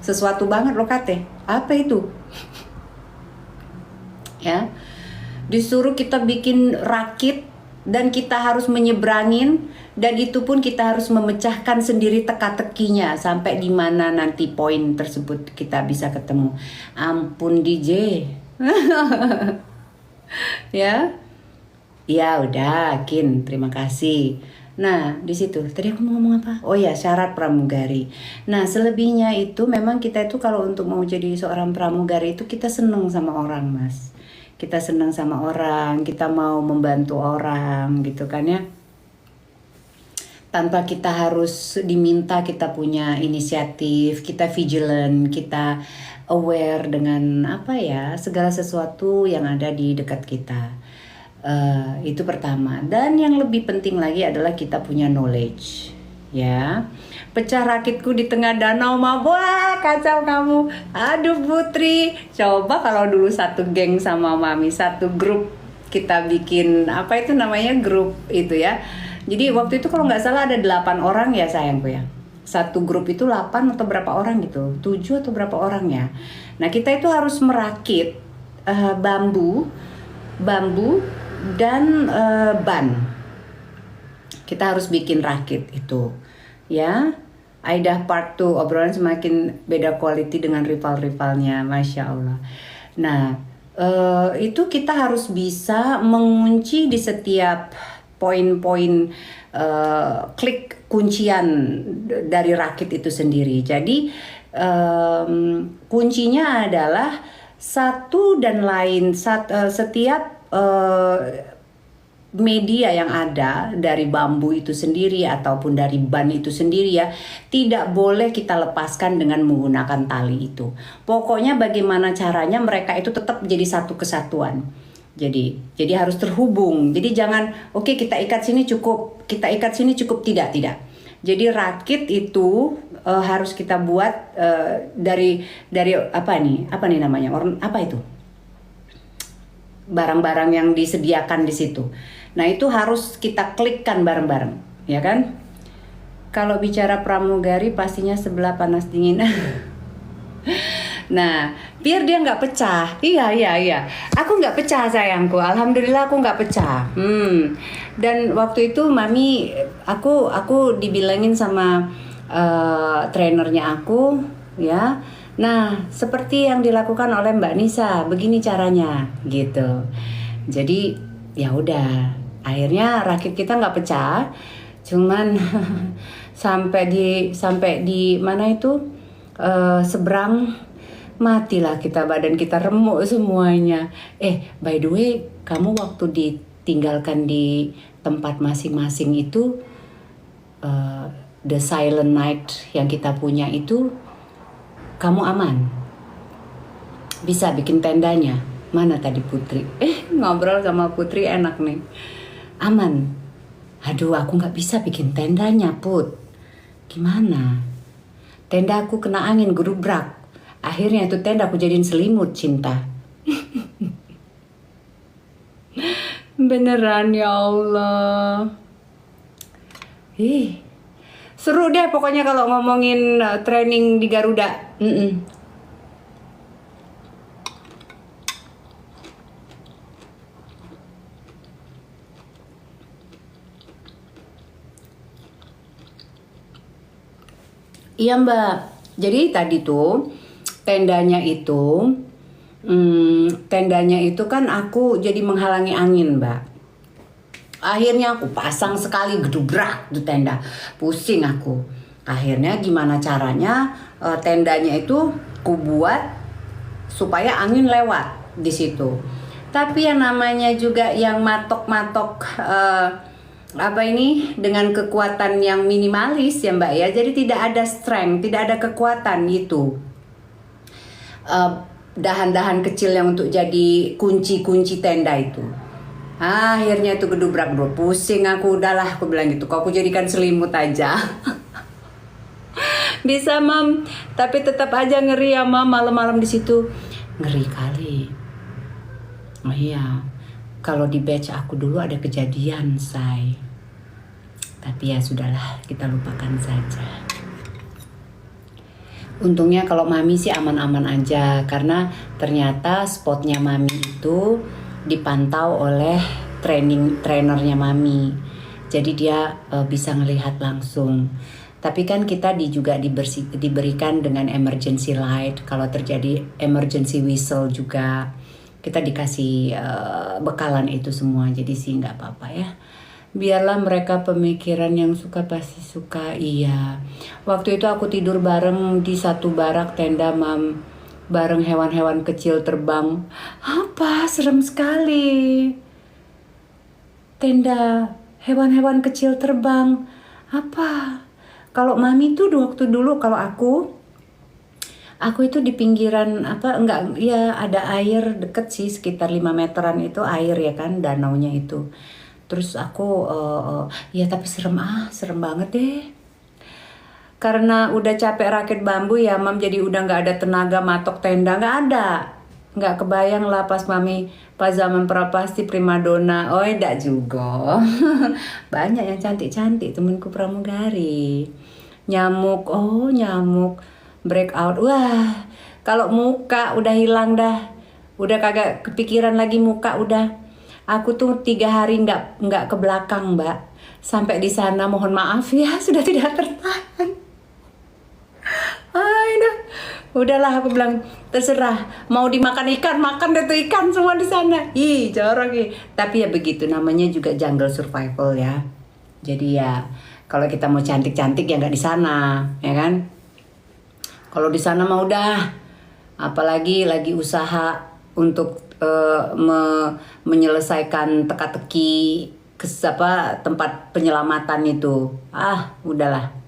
sesuatu banget loh kate. Apa itu? Ya, disuruh kita bikin rakit dan kita harus menyeberangin, dan itu pun kita harus memecahkan sendiri teka-tekinya sampai di mana nanti poin tersebut kita bisa ketemu. Ampun DJ. Ya udah Kin, terima kasih. Nah di situ tadi aku mau ngomong apa? Oh ya, syarat pramugari. Nah selebihnya itu memang kita itu kalau untuk mau jadi seorang pramugari itu kita seneng sama orang Mas. Kita senang sama orang, kita mau membantu orang gitu kan ya. Tanpa kita harus diminta, kita punya inisiatif, kita vigilant, kita aware dengan segala sesuatu yang ada di dekat kita. Itu pertama. Dan yang lebih penting lagi adalah kita punya knowledge. Ya, pecah rakitku di tengah danau mah, wah kacau kamu. Aduh Putri, coba kalau dulu satu geng sama Mami, satu grup kita bikin grup itu ya. Jadi waktu itu kalau nggak salah ada 8 orang ya sayangku ya. Satu grup itu 8 atau berapa orang gitu, 7 atau berapa orang ya. Nah kita itu harus merakit bambu dan ban. Kita harus bikin rakit itu. Ya, Aidah part 2 obrolan semakin beda quality dengan rival-rivalnya, Masya Allah. Nah, itu kita harus bisa mengunci di setiap poin-poin klik kuncian dari rakit itu sendiri. Jadi kuncinya adalah satu dan lain setiap media yang ada dari bambu itu sendiri ataupun dari ban itu sendiri ya, tidak boleh kita lepaskan dengan menggunakan tali itu. Pokoknya bagaimana caranya mereka itu tetap jadi satu kesatuan. Jadi harus terhubung. Jadi jangan kita ikat sini cukup, kita ikat sini cukup, tidak. Jadi rakit itu harus kita buat dari apa nih namanya? Apa itu? Barang-barang yang disediakan di situ. Nah itu harus kita klikkan bareng-bareng, ya kan? Kalau bicara pramugari pastinya sebelah panas dingin. Nah, biar dia nggak pecah. Iya. Aku nggak pecah sayangku. Alhamdulillah aku nggak pecah. Dan waktu itu Mami, aku dibilangin sama trainernya aku, ya. Nah, seperti yang dilakukan oleh Mbak Nisa, begini caranya, gitu. Jadi ya udah. Akhirnya rakit kita nggak pecah, cuman sampai di mana itu seberang, matilah kita, badan kita remuk semuanya. By the way, kamu waktu ditinggalkan di tempat masing-masing itu, the silent night yang kita punya itu, kamu aman? Bisa bikin tendanya? Mana tadi Putri? Ngobrol sama Putri enak nih. Aman. Aduh, aku nggak bisa bikin tendanya, Put. Gimana? Tenda aku kena angin gerubrak. Akhirnya itu tenda aku jadiin selimut, cinta. Beneran ya Allah. Seru deh pokoknya kalau ngomongin training di Garuda. Iya Mbak, jadi tadi tuh tendanya itu, tendanya itu kan aku jadi menghalangi angin Mbak. Akhirnya aku pasang sekali gedubrak tuh tenda, pusing aku. Akhirnya gimana caranya tendanya itu ku buat supaya angin lewat di situ. Tapi yang namanya juga yang matok-matok apa ini dengan kekuatan yang minimalis ya Mbak ya. Jadi tidak ada strength, tidak ada kekuatan gitu. Dahan-dahan kecil yang untuk jadi kunci-kunci tenda itu. Akhirnya itu gedubrak bro, pusing aku, udahlah aku bilang gitu. Kok aku jadikan selimut aja. Bisa Mam, tapi tetap aja ngeri ya Mam, malam-malam di situ. Ngeri kali. Oh iya, kalau di batch aku dulu ada kejadian, say. Tapi ya sudahlah, kita lupakan saja. Untungnya kalau Mami sih aman-aman aja, karena ternyata spotnya Mami itu dipantau oleh trainernya Mami. Jadi dia bisa ngelihat langsung. Tapi kan kita juga diberikan dengan emergency light. Kalau terjadi emergency whistle juga kita dikasih bekalan itu semua. Jadi sih nggak apa-apa ya. Biarlah mereka pemikiran yang suka pasti suka. Iya. Waktu itu aku tidur bareng di satu barak tenda Mam. Bareng hewan-hewan kecil terbang. Apa? Serem sekali. Tenda hewan-hewan kecil terbang. Apa? Kalau Mami tuh waktu dulu kalau aku itu di pinggiran enggak ya ada air deket sih sekitar 5 meteran itu air ya kan danaunya itu. Terus aku ya tapi serem banget deh. Karena udah capek rakit bambu ya Mam, jadi udah nggak ada tenaga matok tenda, nggak kebayang lah pas Mami pas zaman prapasti primadona. Oh enggak juga. Banyak yang cantik-cantik temenku pramugari. Nyamuk breakout. Wah, kalau muka udah hilang dah. Udah kagak kepikiran lagi muka udah. Aku tuh 3 hari nggak ke belakang Mbak. Sampai di sana mohon maaf ya sudah tidak tertahan. Udahlah aku bilang terserah mau dimakan ikan makan deh tuh ikan semua di sana. Ih jorok ih. Tapi ya begitu namanya juga jungle survival ya. Jadi ya kalau kita mau cantik-cantik ya nggak di sana ya kan. Kalau di sana mah udah apalagi lagi usaha untuk menyelesaikan teka-teki tempat penyelamatan itu. Udahlah.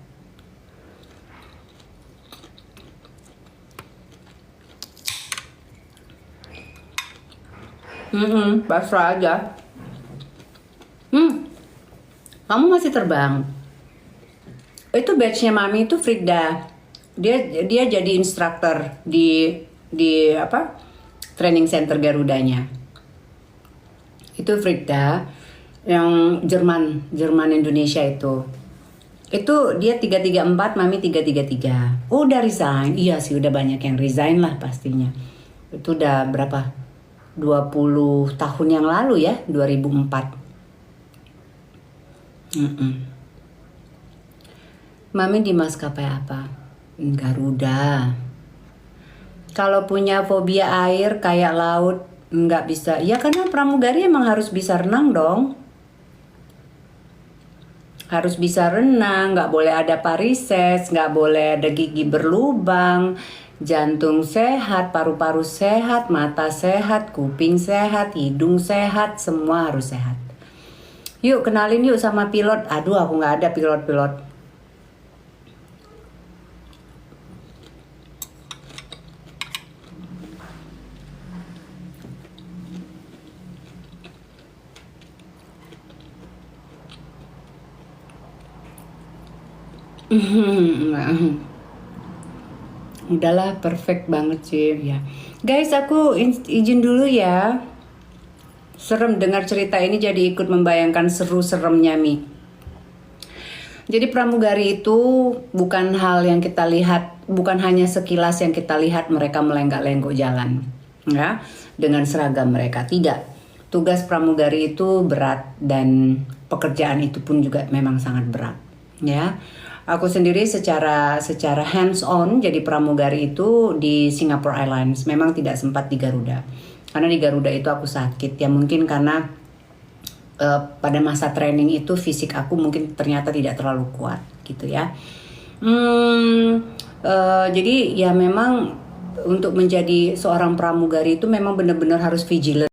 Pasrah aja. Kamu masih terbang? Itu batchnya Mami itu Frida. Dia jadi instruktur di training center Garudanya. Itu Frida yang Jerman Indonesia itu. Itu dia 334, Mami 333. Udah resign. Iya sih udah banyak yang resign lah pastinya. Itu udah berapa? 20 tahun yang lalu ya, 2004. Mami di maskapai apa? Garuda. Kalau punya fobia air kayak laut nggak bisa. Ya karena pramugari emang harus bisa renang dong. Harus bisa renang, nggak boleh ada varises, nggak boleh ada gigi berlubang. Jantung sehat, paru-paru sehat, mata sehat, kuping sehat, hidung sehat, semua harus sehat. Yuk kenalin yuk sama pilot. Aduh aku nggak ada pilot-pilot. Udahlah perfect banget sih ya. Guys aku izin dulu ya. Serem dengar cerita ini jadi ikut membayangkan seru-seremnya Mi. Jadi pramugari itu bukan hal yang kita lihat, bukan hanya sekilas yang kita lihat mereka melenggak-lenggok jalan ya dengan seragam mereka, tidak. Tugas pramugari itu berat dan pekerjaan itu pun juga memang sangat berat ya. Aku sendiri secara hands on jadi pramugari itu di Singapore Airlines. Memang tidak sempat di Garuda. Karena di Garuda itu aku sakit ya, mungkin karena pada masa training itu fisik aku mungkin ternyata tidak terlalu kuat gitu ya. Jadi ya memang untuk menjadi seorang pramugari itu memang benar-benar harus vigilant.